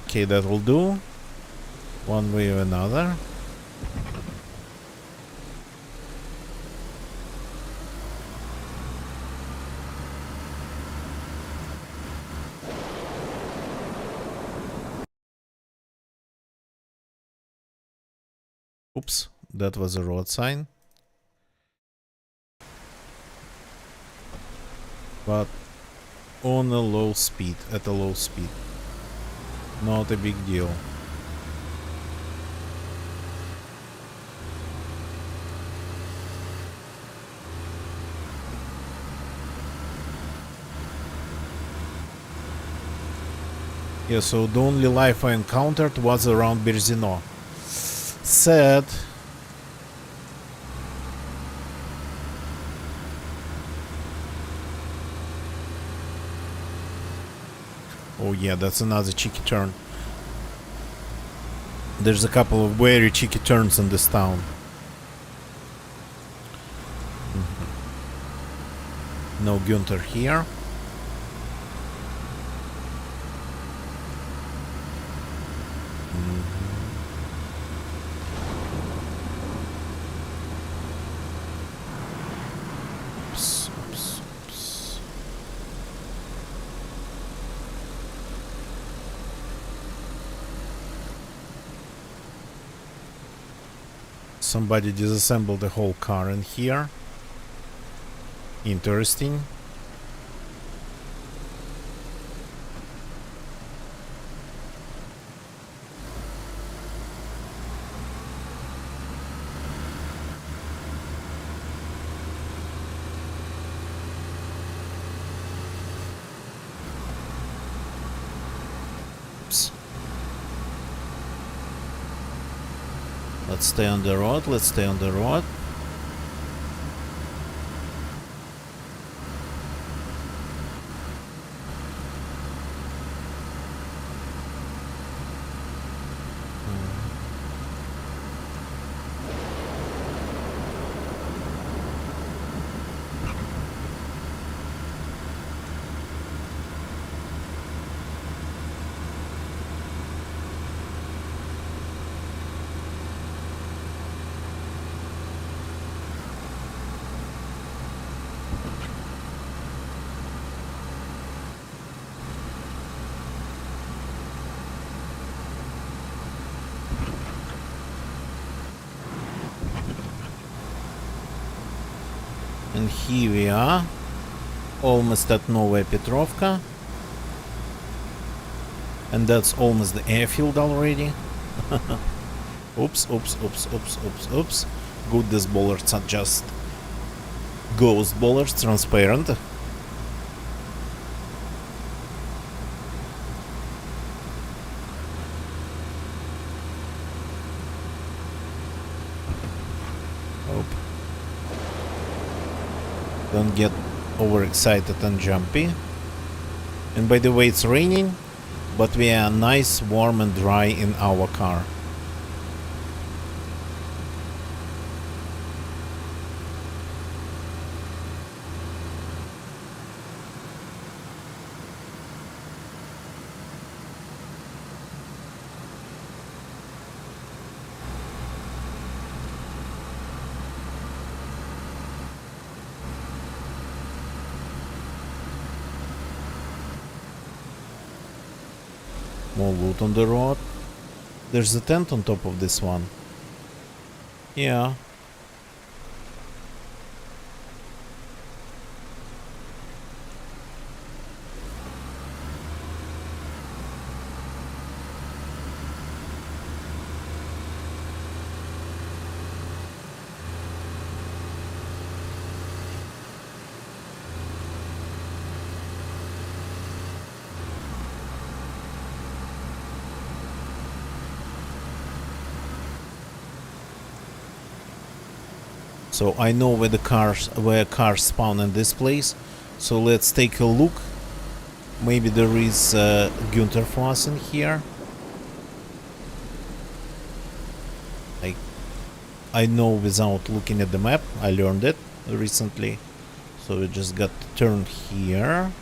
Okay, that will do. One way or another. Oops, that was a road sign. But on a low speed, at a low speed. Not a big deal. Yeah, so the only life I encountered was around Berzino. Sad. Oh yeah, that's another cheeky turn. There's a couple of very cheeky turns in this town. No Günther here. Oops, oops, oops. Somebody disassembled the whole car in here. Interesting. Oops. Let's stay on the road, let's stay on the road. And here we are, almost at Novaya Petrovka. And that's almost the airfield already. Oops. Good, these bollards are just ghost bollards, transparent. Don't get overexcited and jumpy. And by the way, it's raining, but we are nice, warm and dry in our car. More loot on the road. There's a tent on top of this one. Yeah. So I know where cars spawn in this place. So let's take a look. Maybe there is Günther Foss in here. I know without looking at the map. I learned it recently. So we just got to turn here.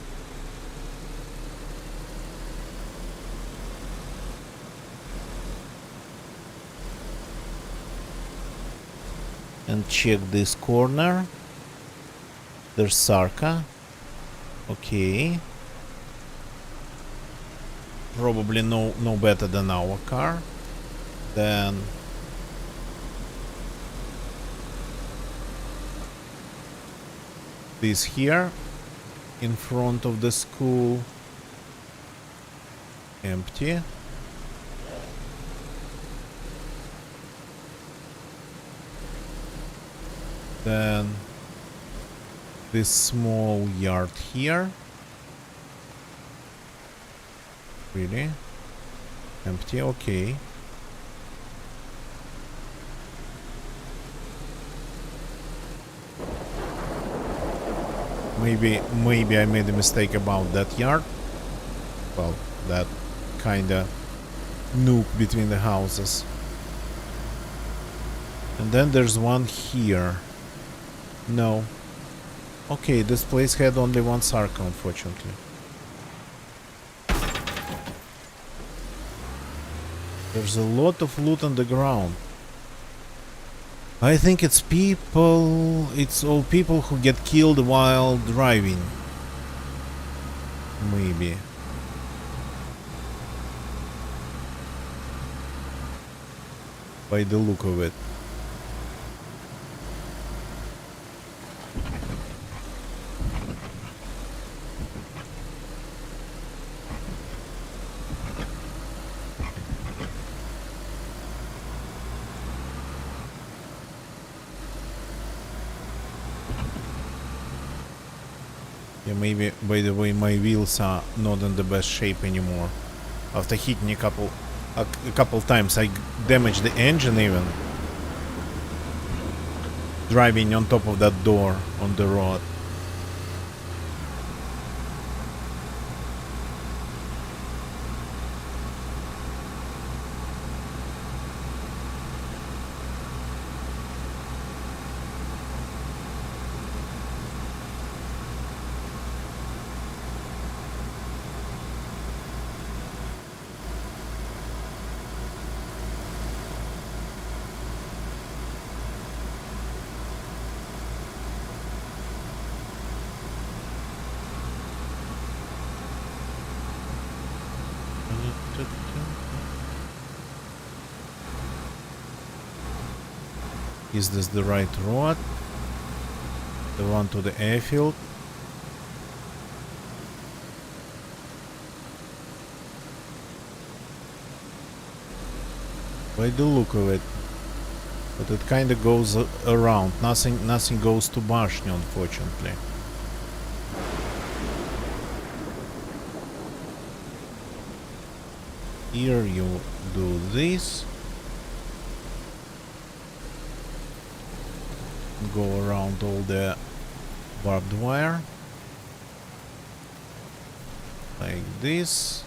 And check this corner. There's Sarka. Okay. Probably no better than our car. Then this here in front of the school. Empty. Then this small yard here. Really? Empty, okay. Maybe I made a mistake about that yard. Well, that kinda nook between the houses. And then there's one here. No. Okay, this place had only one Sarka, unfortunately. There's a lot of loot on the ground. I think it's all people who get killed while driving. Maybe. By the look of it. Yeah, maybe, by the way, my wheels are not in the best shape anymore. After hitting a couple times, I damaged the engine even. Driving on top of that door on the road. Is this the right road? The one to the airfield. By the look of it. But it kinda goes around. Nothing goes to Bashny, unfortunately. Here you do this. Go around all the barbed wire. Like this.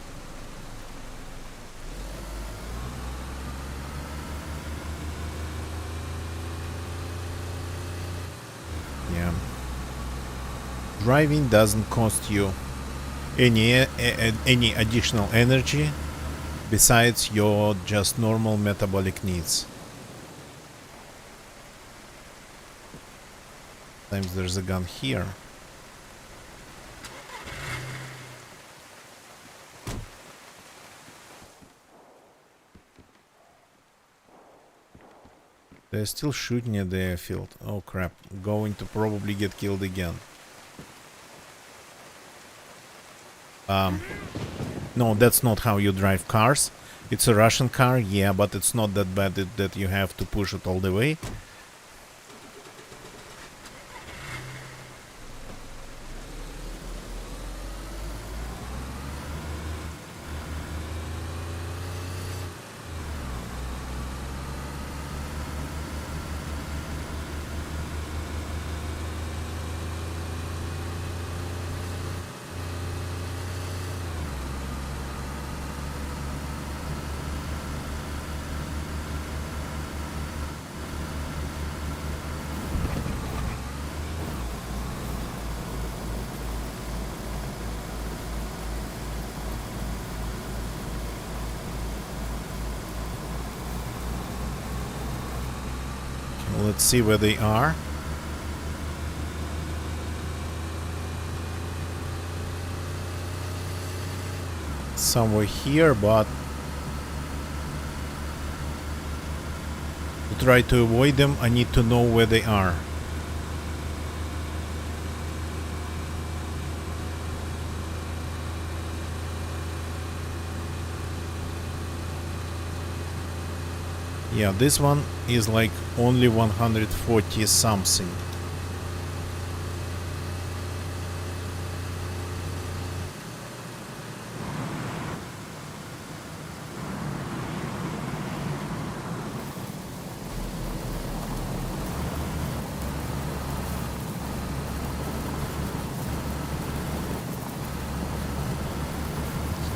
Yeah. Driving doesn't cost you any additional energy besides your just normal metabolic needs. Sometimes there's a gun here. They're still shooting at the airfield. Oh crap, going to probably get killed again. No, that's not how you drive cars. It's a Russian car, yeah, but it's not that bad that you have to push it all the way. Let's see where they are. Somewhere here, but to try to avoid them, I need to know where they are. Yeah, this one is like only 140 something.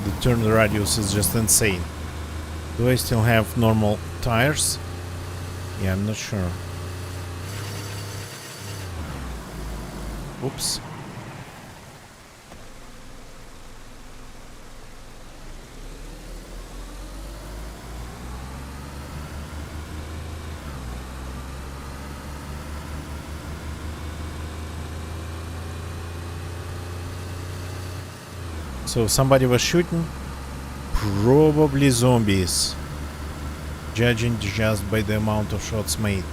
The turn radius is just insane. Do I still have normal tires? Yeah, I'm not sure. Oops. So somebody was shooting? Probably zombies. Judging just by the amount of shots made.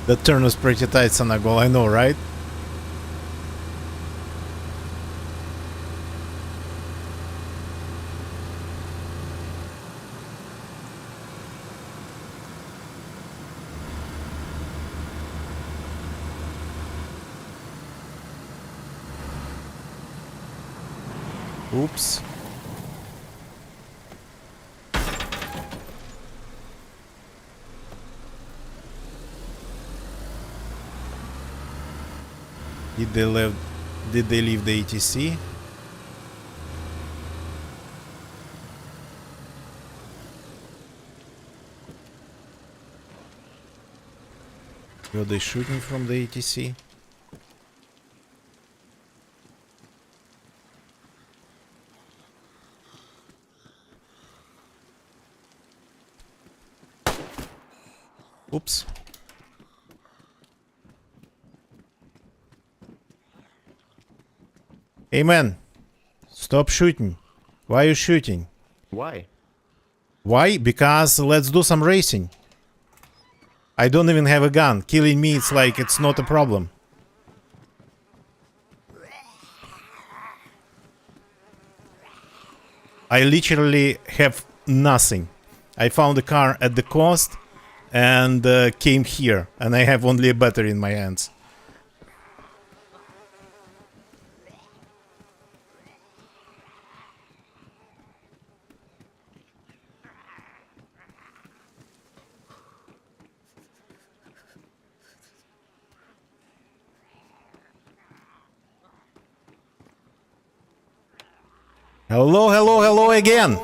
That turn was pretty tight, Sanagol, I know, right? Oops. Did they leave the ATC? Were they shooting from the ATC? Oops. Hey man, stop shooting. Why are you shooting? Why? Why? Because let's do some racing. I don't even have a gun. Killing me, it's like it's not a problem. I literally have nothing. I found a car at the coast and came here, and I have only a battery in my hands. Hello, hello, hello again.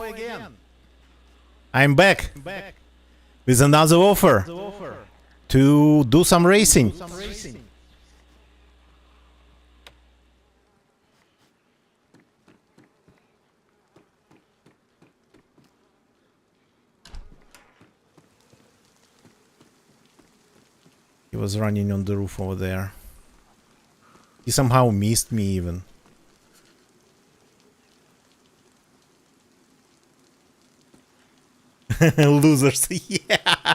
I'm back with another offer to do some racing. He was running on the roof over there. He somehow missed me even. Losers, yeah.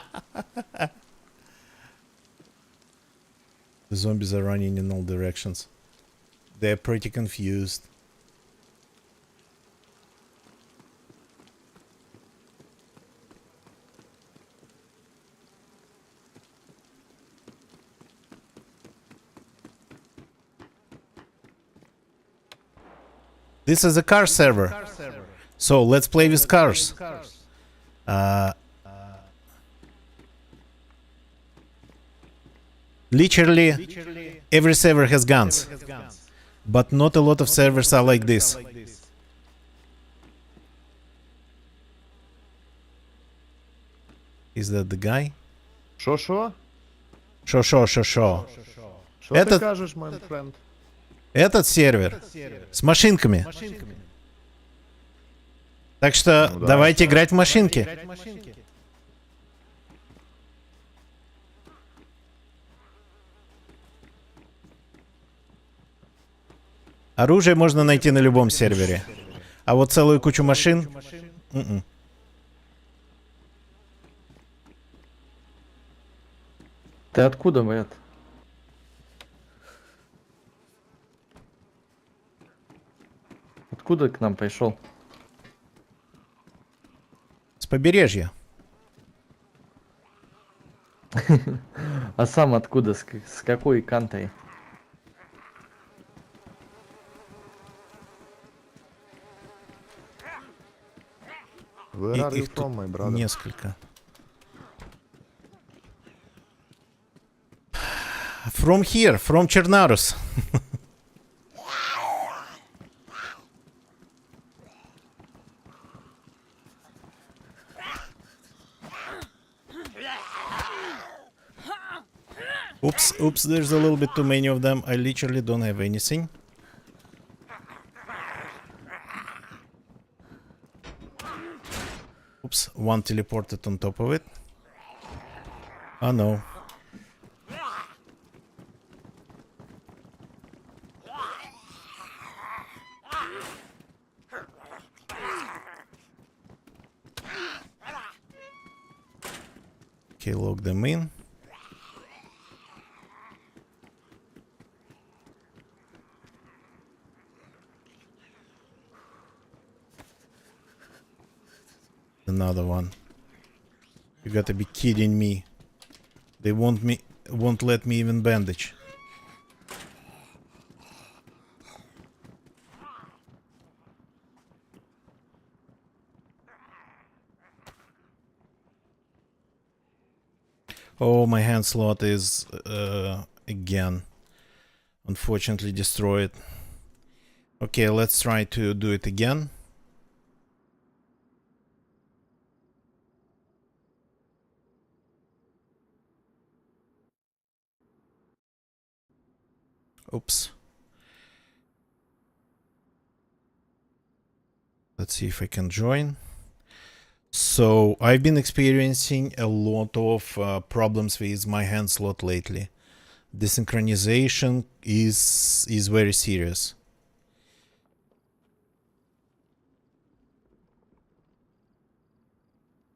The zombies are running in all directions. They're pretty confused. This is a car server. So let's play with cars. Literally, every server has guns, but not a lot of servers are like this. Is that the guy? Шо-шо? Шо. Что Этот- ты кажешь, my friend? Этот сервер с машинками. Так что Ну да. давайте играть в машинки. Оружие можно найти на любом сервере. А вот целую кучу машин... м-м. Ты откуда, брат? Откуда к нам пришел? С побережья. А сам откуда? С какой кантри? Where are you Их from, тут my brother? несколько. From here, from Chernarus. Oops, there's a little bit too many of them. I literally don't have anything. Oops, one teleported on top of it. Oh no. Okay, lock them in. Another one. You gotta be kidding me. They won't let me even bandage. Oh, my hand slot is again unfortunately destroyed. Okay, let's try to do it again. Oops. Let's see if I can join. So I've been experiencing a lot of problems with my hand slot lately. The synchronization is very serious.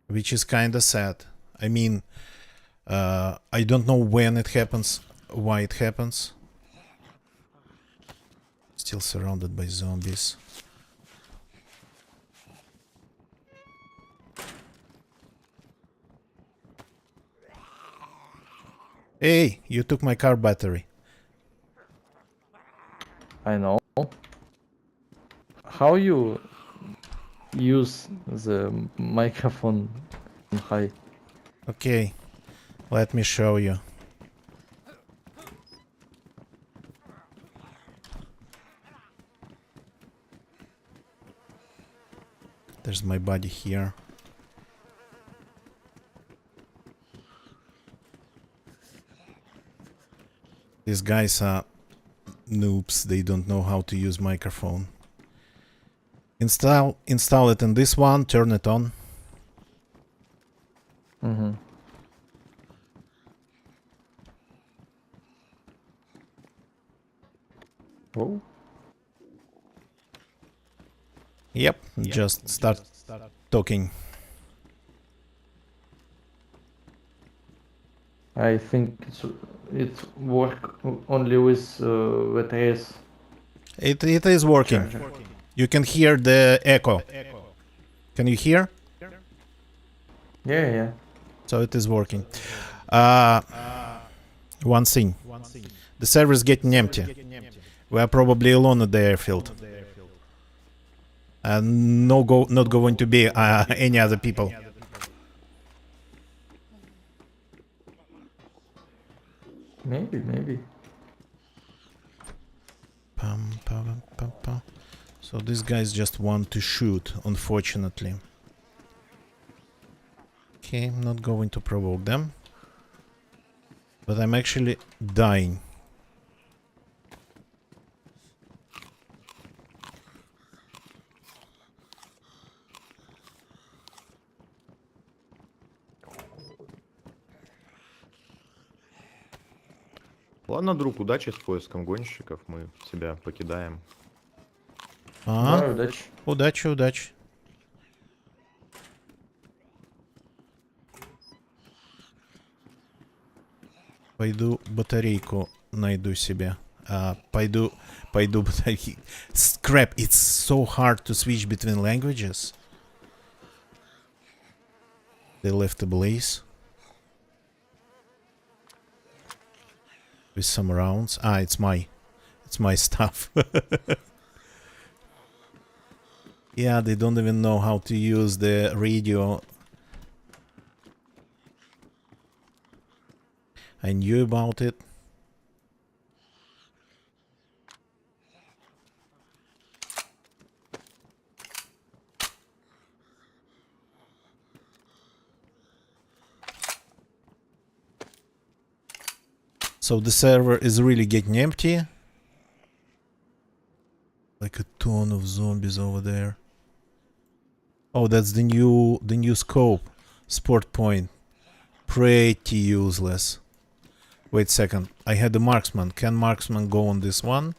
Which is kinda sad. I mean, I don't know when it happens, why it happens. Still surrounded by zombies. Hey, you took my car battery. I know. How you use the microphone on high? Okay, let me show you. There's my body here. These guys are noobs, they don't know how to use microphone. Install it in this one, turn it on. Mm-hmm. Oh. Yep, just start talking. I think it's work only with VTS It is working. charger. You can hear the echo. Can you hear? Yeah, yeah. So it is working. One thing. The server is getting empty. We are probably alone at the airfield. And not going to be any other people. Maybe, maybe. Pum, pum, pum, pum. So these guys just want to shoot, unfortunately. Okay, I'm not going to provoke them. But I'm actually dying. Ладно, друг, удачи с поиском гонщиков. Мы тебя покидаем. Давай, удачи. Удачи, удачи. Пойду батарейку найду себе. Пойду батарейки. Scrap, it's so hard to switch between languages. They left a blaze. With some rounds. It's my stuff. Yeah, they don't even know how to use the radio. I knew about it. So the server is really getting empty. Like a ton of zombies over there. Oh, that's the new scope. Sport point. Pretty useless. Wait a second. I had the marksman. Can marksman go on this one?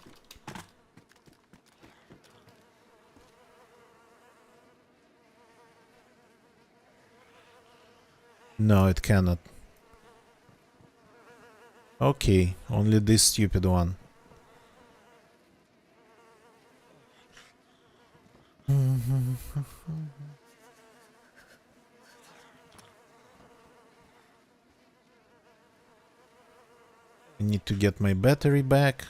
No, it cannot. Okay, only this stupid one. I need to get my battery back.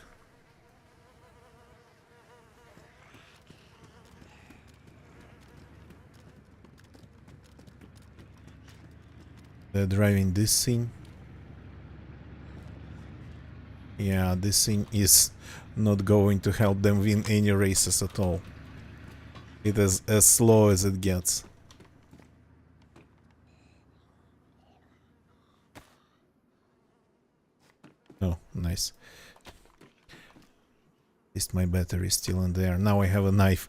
They're driving this thing. Yeah, this thing is not going to help them win any races at all. It is as slow as it gets. Oh, nice. At least my battery is still in there. Now I have a knife.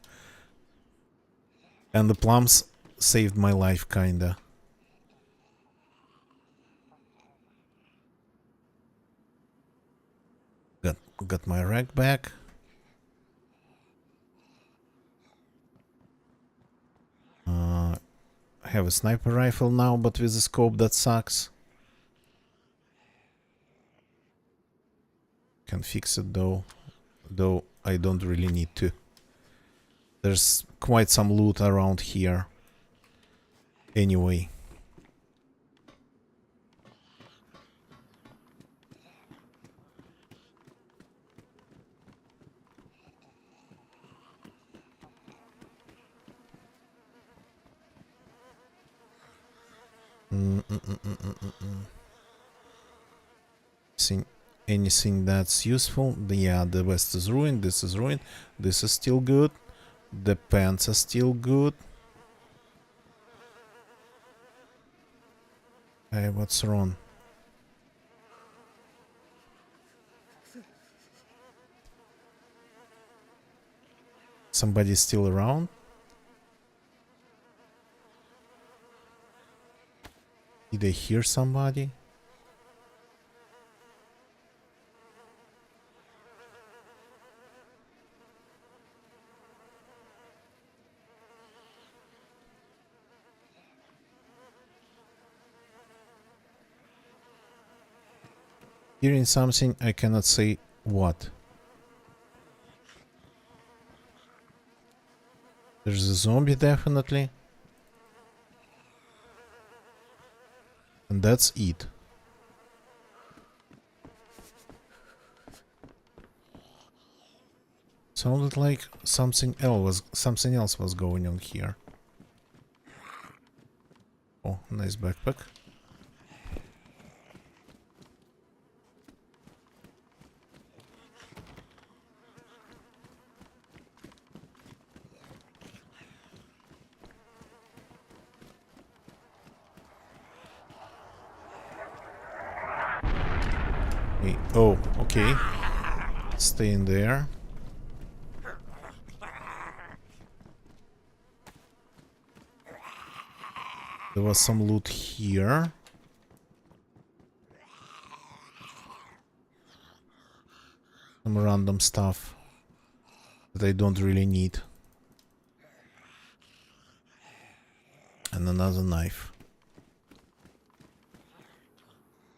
And the plums saved my life, kinda. Got my rack back. I have a sniper rifle now, but with a scope that sucks. Can fix it though I don't really need to. There's quite some loot around here. Anyway. Anything that's useful? Yeah, the west is ruined. This is ruined. This is still good. The pants are still good. Hey, what's wrong? Somebody's still around? Did I hear somebody? Hearing something, I cannot say what. There's a zombie, definitely. And that's it. Sounded like something else was going on here. Oh, nice backpack. Oh, okay. Stay in there. There was some loot here. Some random stuff that I don't really need. And another knife.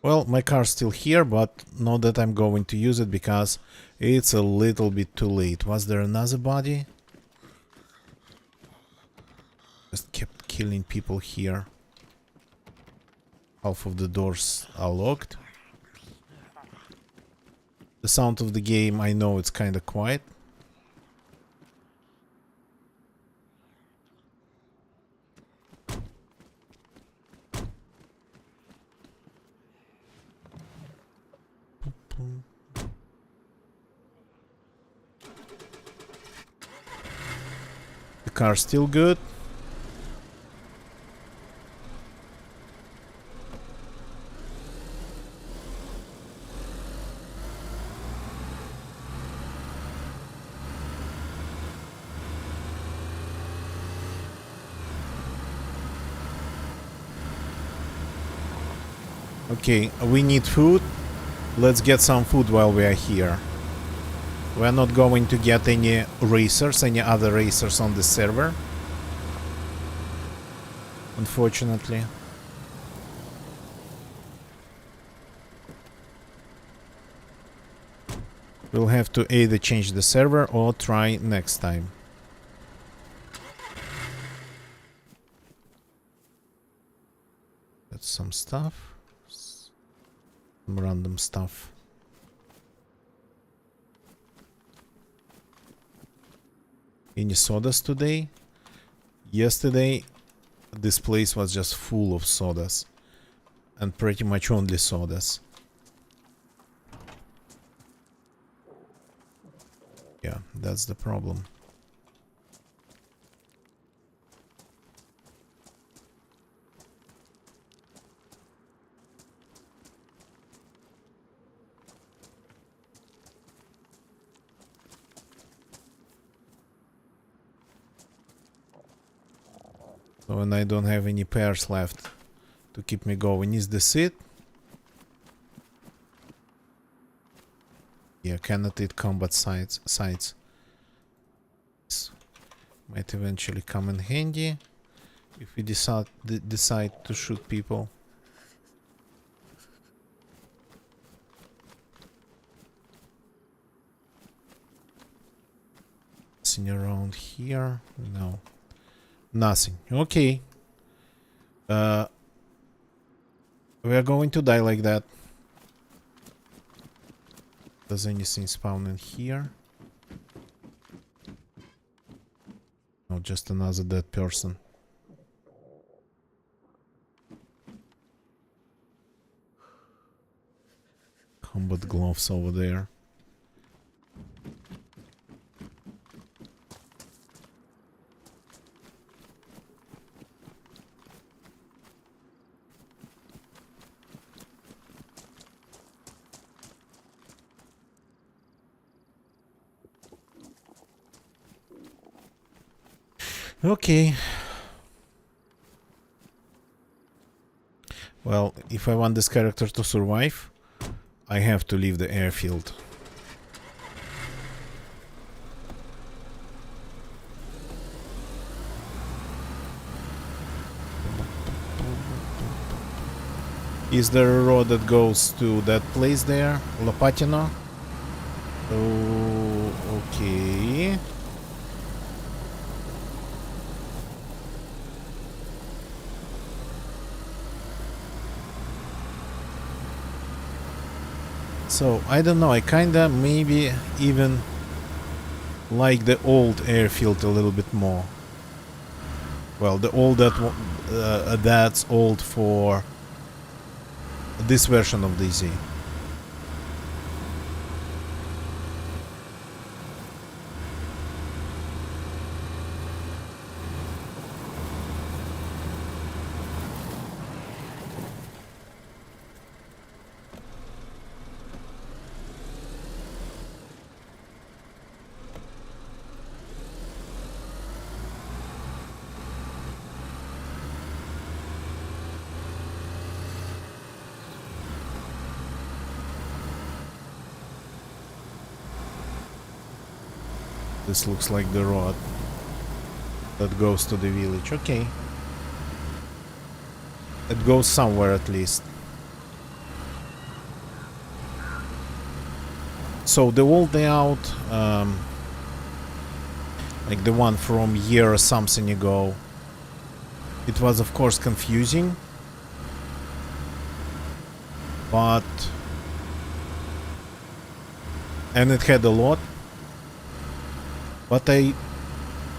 Well, my car's still here, but not that I'm going to use it because it's a little bit too late. Was there another body? Just kept killing people here. Half of the doors are locked. The sound of the game, I know it's kind of quiet. The car's still good. Okay, we need food. Let's get some food while we are here. We're not going to get any racers, any other racers on the server. Unfortunately. We'll have to either change the server or try next time. That's some stuff. Some random stuff. Any sodas today? Yesterday, this place was just full of sodas. And pretty much only sodas. Yeah, that's the problem. So when I don't have any pairs left to keep me going, is this it? Yeah, cannot eat combat sites. Might eventually come in handy if we decide to shoot people. Nothing around here? No. Nothing. Okay. We are going to die like that. Does anything spawn in here? No, just another dead person. combat gloves over there. Okay. Well, if I want this character to survive, I have to leave the airfield. Is there a road that goes to that place there? Lopatino? Oh, okay. So, I don't know, I kinda maybe even like the old airfield a little bit more. Well, the old that's old for this version of DayZ. This looks like the road that goes to the village. Okay. It goes somewhere at least. So the old layout, like the one from year or something ago, it was of course confusing, but and it had a lot, but I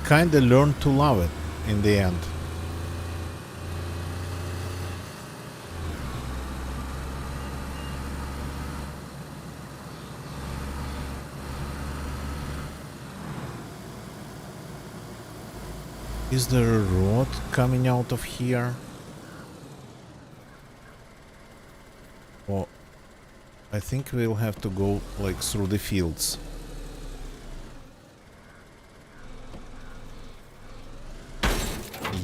kinda learned to love it in the end. Is there a road coming out of here? Or I think we'll have to go like through the fields.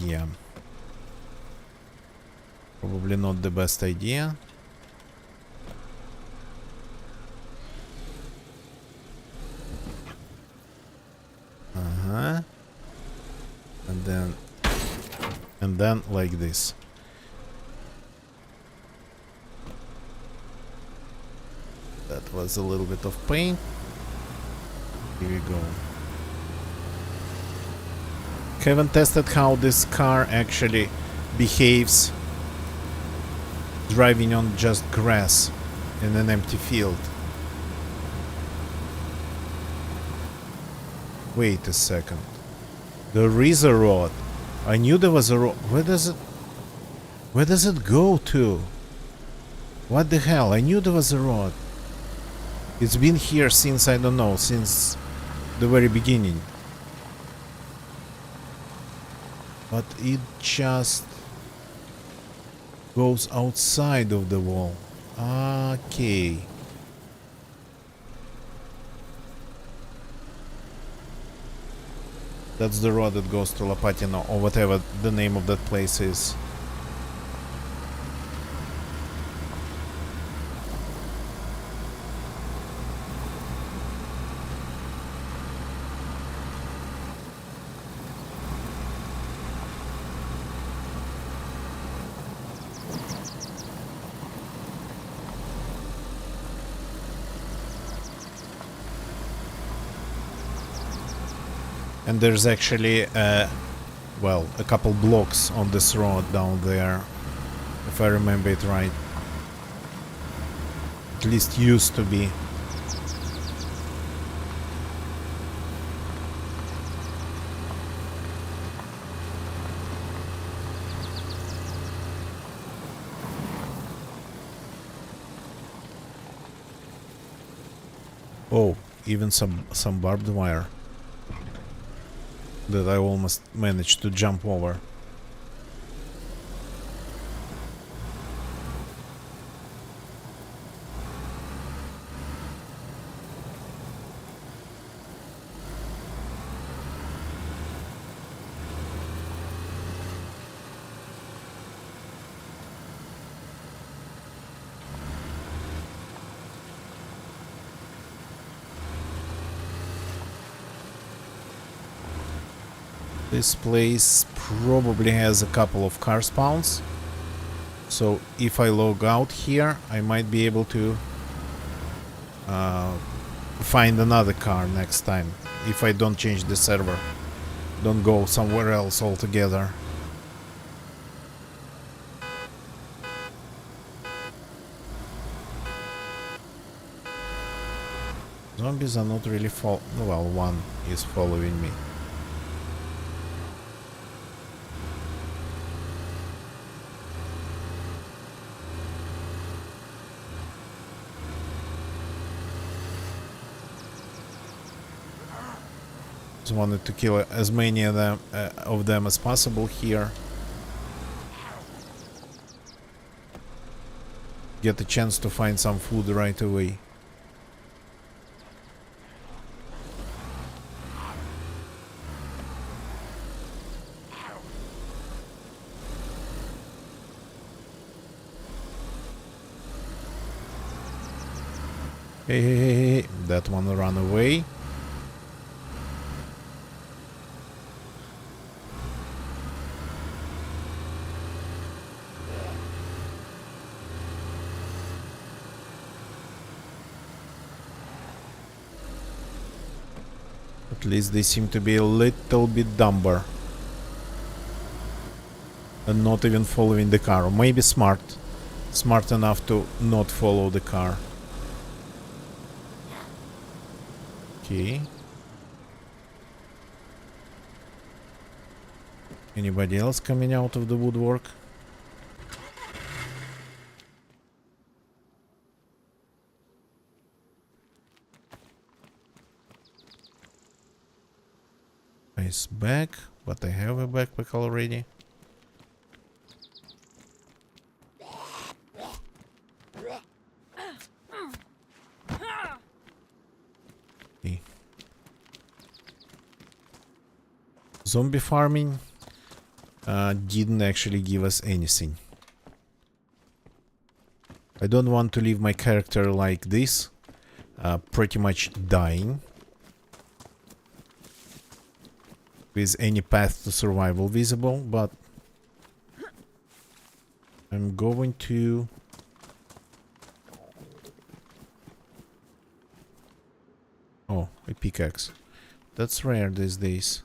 Yeah. Probably not the best idea. Uh-huh. And then like this. That was a little bit of pain. Here we go. Haven't tested how this car actually behaves driving on just grass in an empty field. Wait a second. There is a road. I knew there was a road. Where does it go to? What the hell? I knew there was a road. It's been here since, I don't know, since the very beginning. But it just goes outside of the wall. Okay. That's the road that goes to Lopatino, or whatever the name of that place is. And there's actually, well, a couple blocks on this road down there, if I remember it right. At least used to be. Oh, even some barbed wire that I almost managed to jump over. This place probably has a couple of car spawns. So if I log out here, I might be able to find another car next time. If I don't change the server. Don't go somewhere else altogether. Zombies are not really well, one is following me. Just wanted to kill as many of them as possible here. Get a chance to find some food right away. Hey, that one ran away. At least they seem to be a little bit dumber. And not even following the car. Or maybe smart. Smart enough to not follow the car. Okay. Anybody else coming out of the woodwork? Nice bag, but I have a backpack already. Okay. Zombie farming didn't actually give us anything. I don't want to leave my character like this, pretty much dying, with any path to survival visible, but I'm going to oh, a pickaxe. That's rare these days.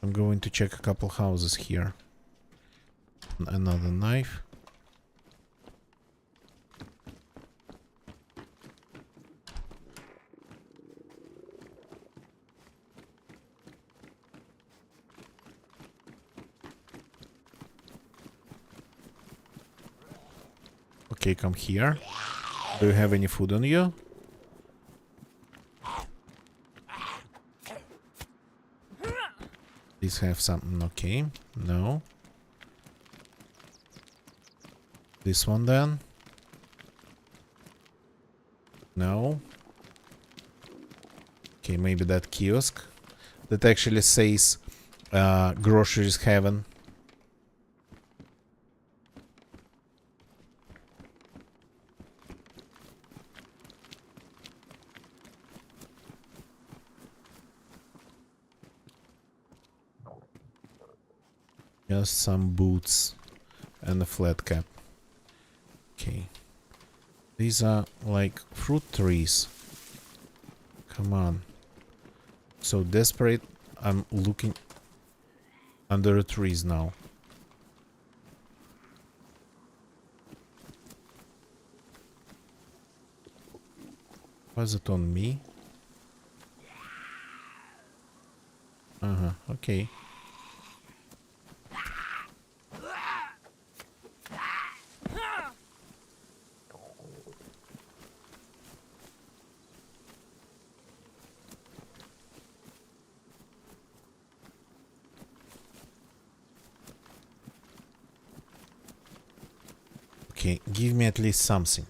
I'm going to check a couple houses here. Another knife. Okay, come here. Do you have any food on you? Please have something. Okay. No. This one then? No. Okay, maybe that kiosk that actually says groceries heaven. Just some boots and a flat cap. Okay. These are like fruit trees. Come on. So desperate. I'm looking under the trees now. Was it on me? Uh-huh. Okay. Okay, give me at least something.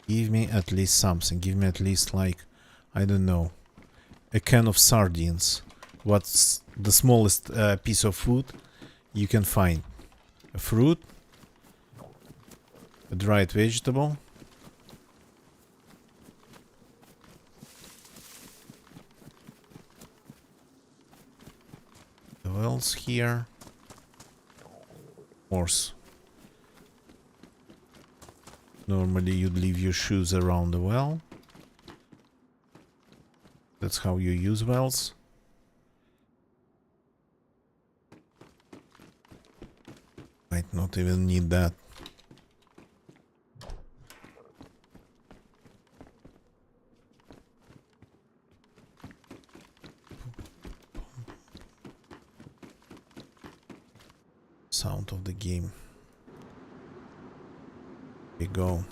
Give me at least something. Give me at least, like, I don't know, a can of sardines. What's the smallest piece of food you can find? A fruit? A dried vegetable? What else here? Horse. Normally you'd leave your shoes around the well. That's how you use wells. Might not even need that. Sound of the game. Here we go.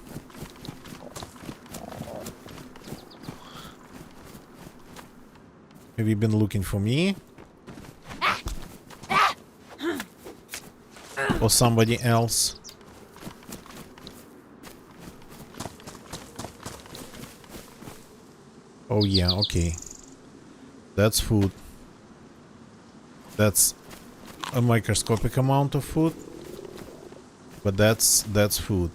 Have you been looking for me? Or somebody else? Oh yeah, okay. That's food. That's a microscopic amount of food. But that's food.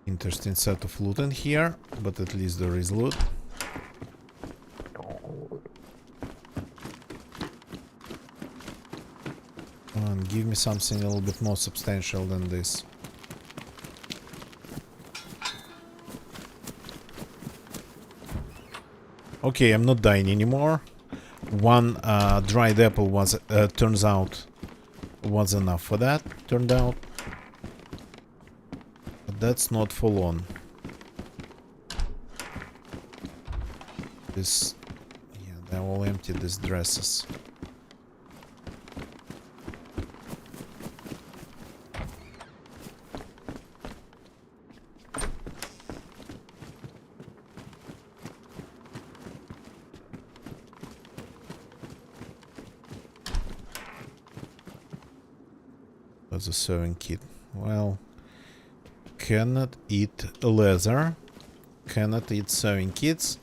Interesting set of loot in here, but at least there is loot. Come on, give me something a little bit more substantial than this. Okay, I'm not dying anymore. One dried apple was turns out was enough for that. Turned out. That's not full on. This... yeah, they're all empty, these dresses. That's a sewing kit. Well... cannot eat leather. Cannot eat sewing kits.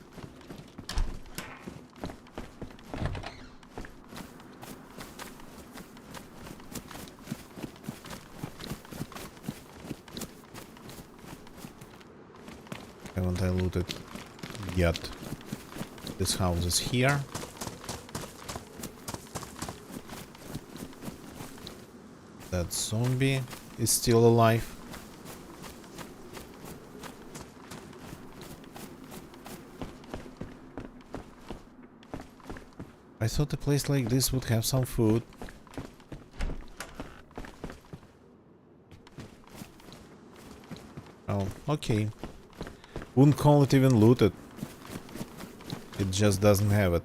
Haven't I looted yet? This house is here. That zombie is still alive. I thought a place like this would have some food. Oh, okay. Wouldn't call it even looted. It just doesn't have it.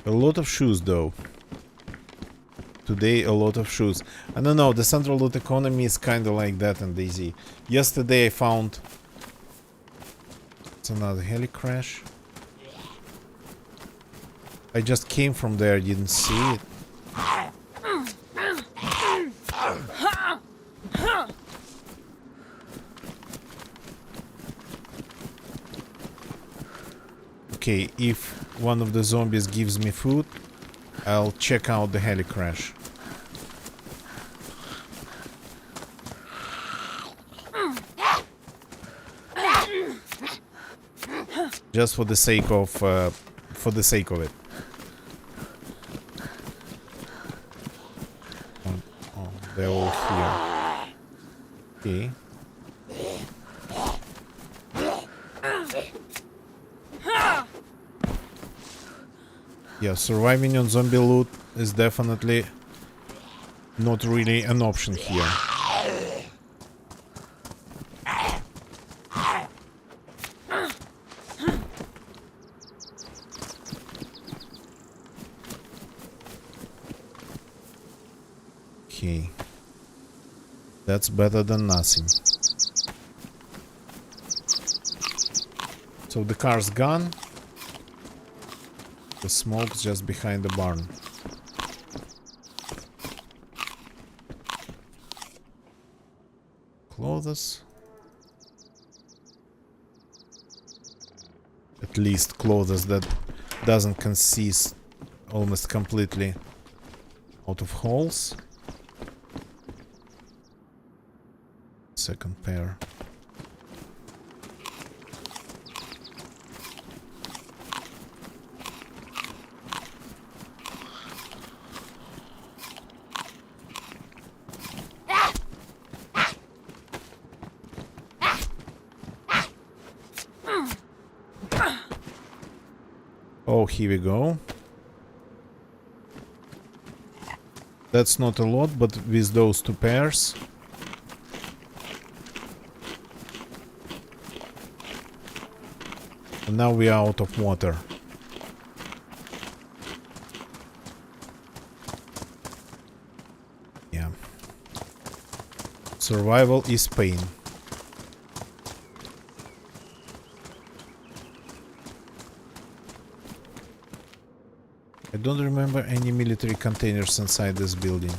A lot of shoes though. Today a lot of shoes. I don't know, the central loot economy is kinda like that in DayZ. Yesterday I found... it's another heli crash. I just came from there, didn't see it. Okay, if one of the zombies gives me food, I'll check out the heli crash. Just for the sake of it. Oh, they're all here. Okay. Yeah, surviving on zombie loot is definitely not really an option here. Okay. That's better than nothing. So the car's gone. The smoke's just behind the barn. Clothes. At least clothes that doesn't consist almost completely out of holes. Second pair. Oh, here we go. That's not a lot, but with those two pairs. And now we are out of water. Yeah. Survival is pain. I don't remember any military containers inside this building.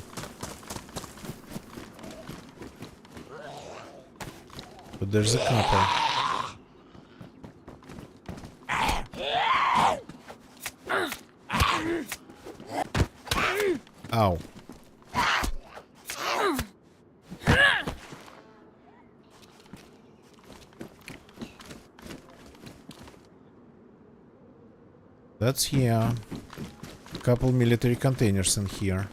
But there's a couple. Ow. That's here. Couple military containers in here.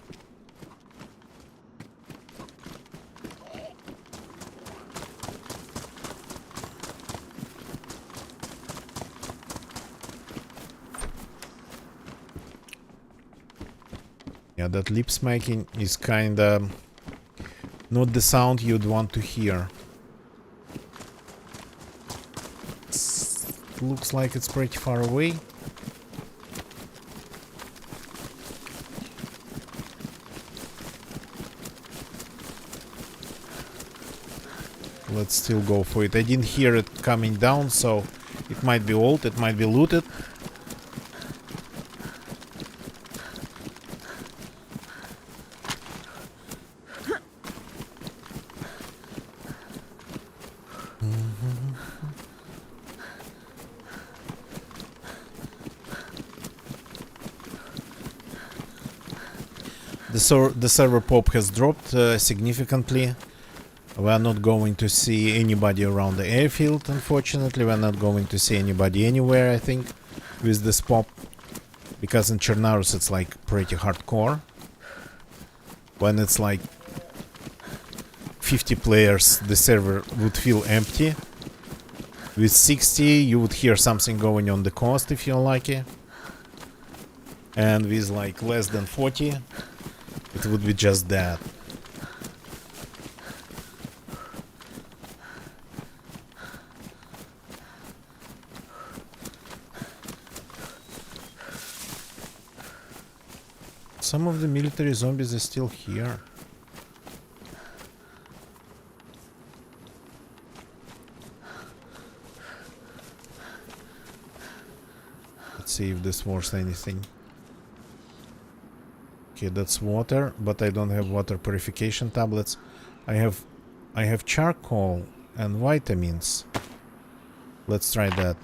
Yeah, that lip smacking is kinda not the sound you'd want to hear. Looks like it's pretty far away. Let's still go for it. I didn't hear it coming down, so it might be old, it might be looted. The server pop has dropped significantly. We are not going to see anybody around the airfield, unfortunately. We are not going to see anybody anywhere, I think, with this pop. Because in Chernarus it's like pretty hardcore. When it's like 50 players, the server would feel empty. With 60 you would hear something going on the coast if you're lucky. And with like less than 40, it would be just that. Some of the military zombies are still here. Let's see if this worth anything. Okay, that's water, but I don't have water purification tablets. I have charcoal and vitamins. Let's try that.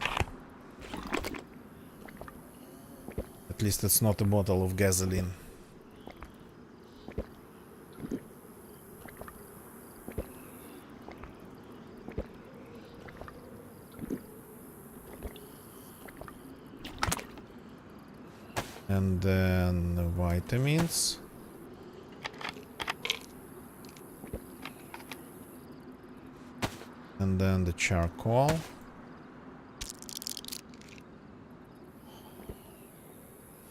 At least it's not a bottle of gasoline. And then the vitamins. And then the charcoal.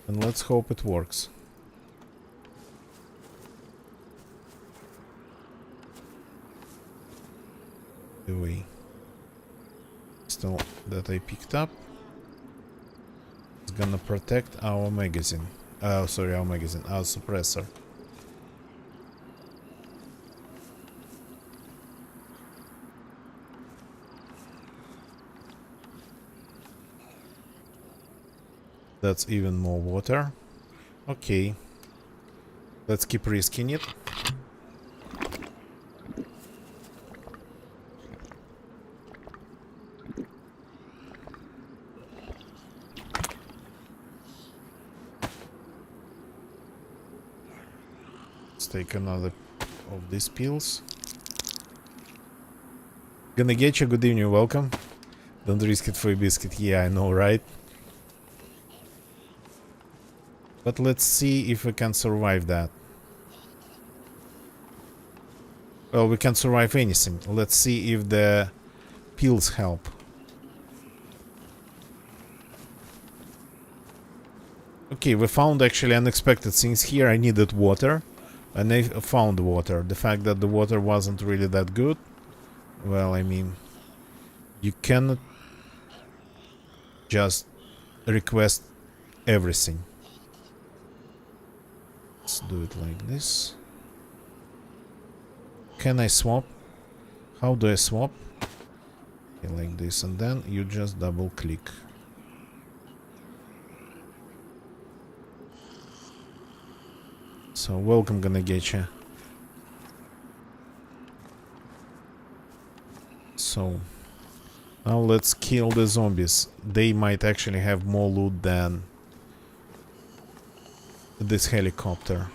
And let's hope it works. The way. Still that I picked up. It's gonna protect our magazine. Oh, sorry, our magazine. Our suppressor. That's even more water. Okay. Let's keep risking it. Let's take another of these pills. Gonna get you. Good evening, welcome. Don't risk it for a biscuit. Yeah, I know, right? But let's see if we can survive that. Well, we can survive anything. Let's see if the pills help. Okay, we found actually unexpected things here. I needed water, and I found water. The fact that the water wasn't really that good, well, I mean, you cannot just request everything. Let's do it like this. Can I swap? How do I swap? Okay, like this, and then you just double click. So, welcome, gonna get you. So, now let's kill the zombies. They might actually have more loot than this helicopter.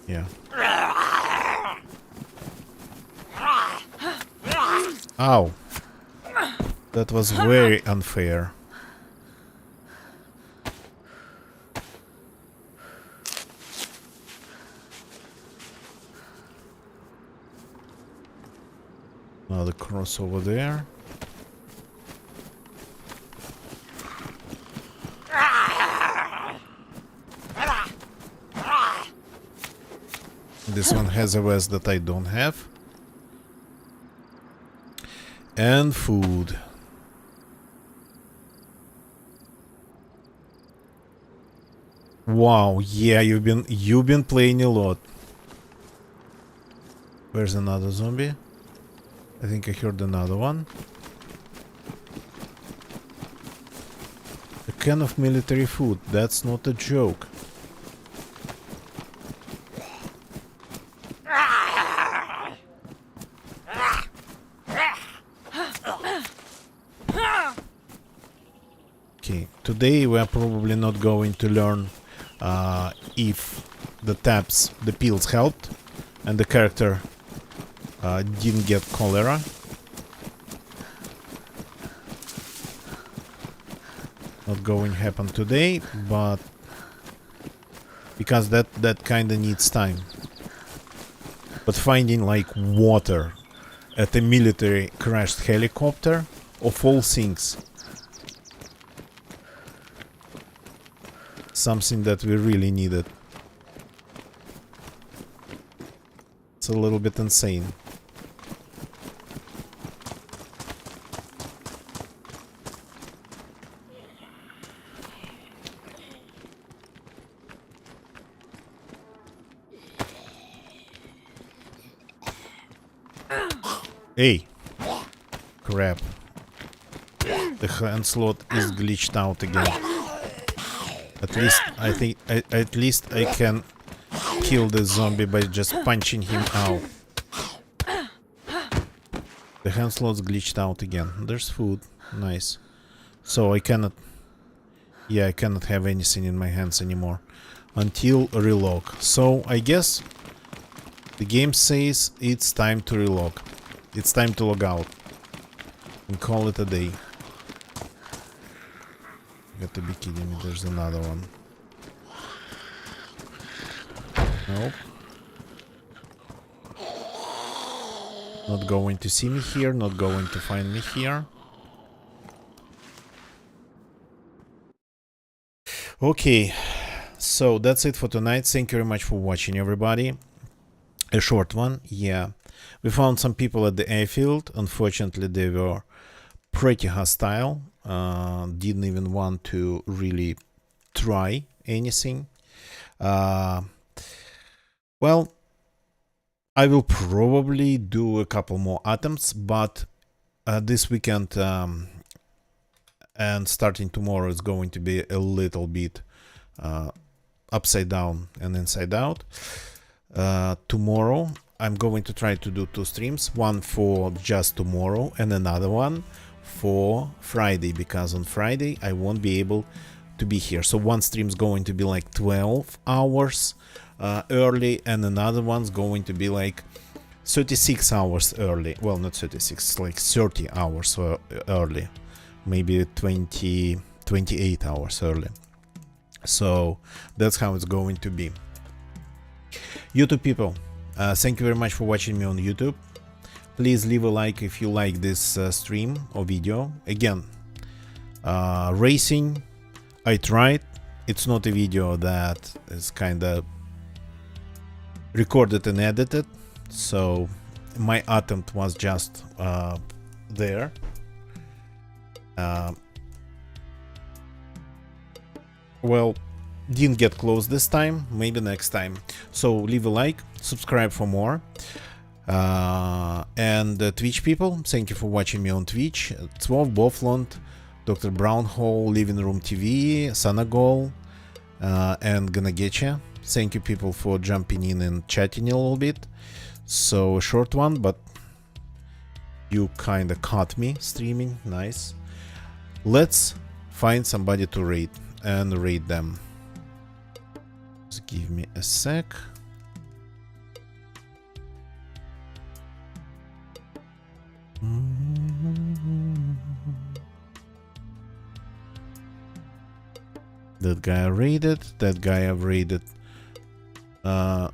Yeah. Ow. That was very unfair. Now the cross over there. This one has a vest that I don't have. And food. Wow, yeah, you've been playing a lot. Where's another zombie? I think I heard another one. A can of military food, that's not a joke. Okay, today we are probably not going to learn if the taps, the pills helped and the character didn't get cholera. Not going to happen today, but because that kind of needs time. But finding like water at a military crashed helicopter, of all things, something that we really needed. It's a little bit insane. Hey! Crap. The hand slot is glitched out again. At least I think at least I can kill the zombie by just punching him out. The hand slot's glitched out again. There's food. Nice. So I cannot... Yeah, I cannot have anything in my hands anymore. Until relog. So I guess the game says it's time to relog. It's time to log out. And call it a day. You got to be kidding me, there's another one. Nope. Not going to see me here, not going to find me here. Okay, so that's it for tonight. Thank you very much for watching, everybody. A short one, yeah. We found some people at the airfield. Unfortunately, they were pretty hostile. Didn't even want to really try anything. Well, I will probably do a couple more attempts, but this weekend and starting tomorrow is going to be a little bit upside down and inside out. Tomorrow I'm going to try to do 2 streams, one for just tomorrow and another one for Friday, because on Friday I won't be able to be here. So one stream's going to be like 12 hours early, and another one's going to be like 36 hours early. Well, not 36, like 30 hours early, maybe 28 hours early. So that's how it's going to be. YouTube people, thank you very much for watching me on YouTube. Please leave a like if you like this stream or video. Again, racing, I tried. It's not a video that is kind of recorded and edited, so my attempt was just there. Well, didn't get close this time, maybe next time. So leave a like, subscribe for more. And Twitch people, thank you for watching me on Twitch. Twelve Boflund, Dr. Brownhole, Living Room TV, Sanagol, and Gonna Getcha. Thank you people for jumping in and chatting a little bit. So a short one, but you kinda caught me streaming, nice. Let's find somebody to raid and raid them. Just give me a sec. That guy I raided, that guy I've raided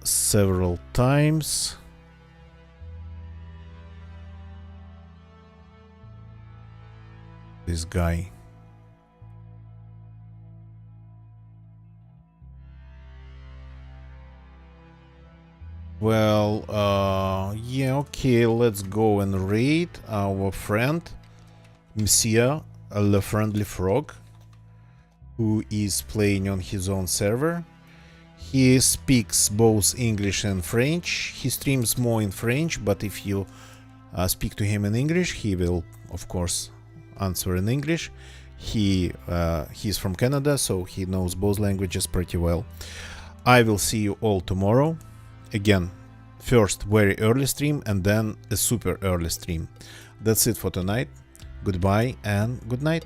several times. This guy. Well, yeah, okay, let's go and raid our friend, Monsieur Le Friendly Frog, who is playing on his own server. He speaks both English and French. He streams more in French, but if you speak to him in English, he will, of course, answer in English. He's from Canada, so he knows both languages pretty well. I will see you all tomorrow. Again, first very early stream and then a super early stream. That's it for tonight. Goodbye and good night.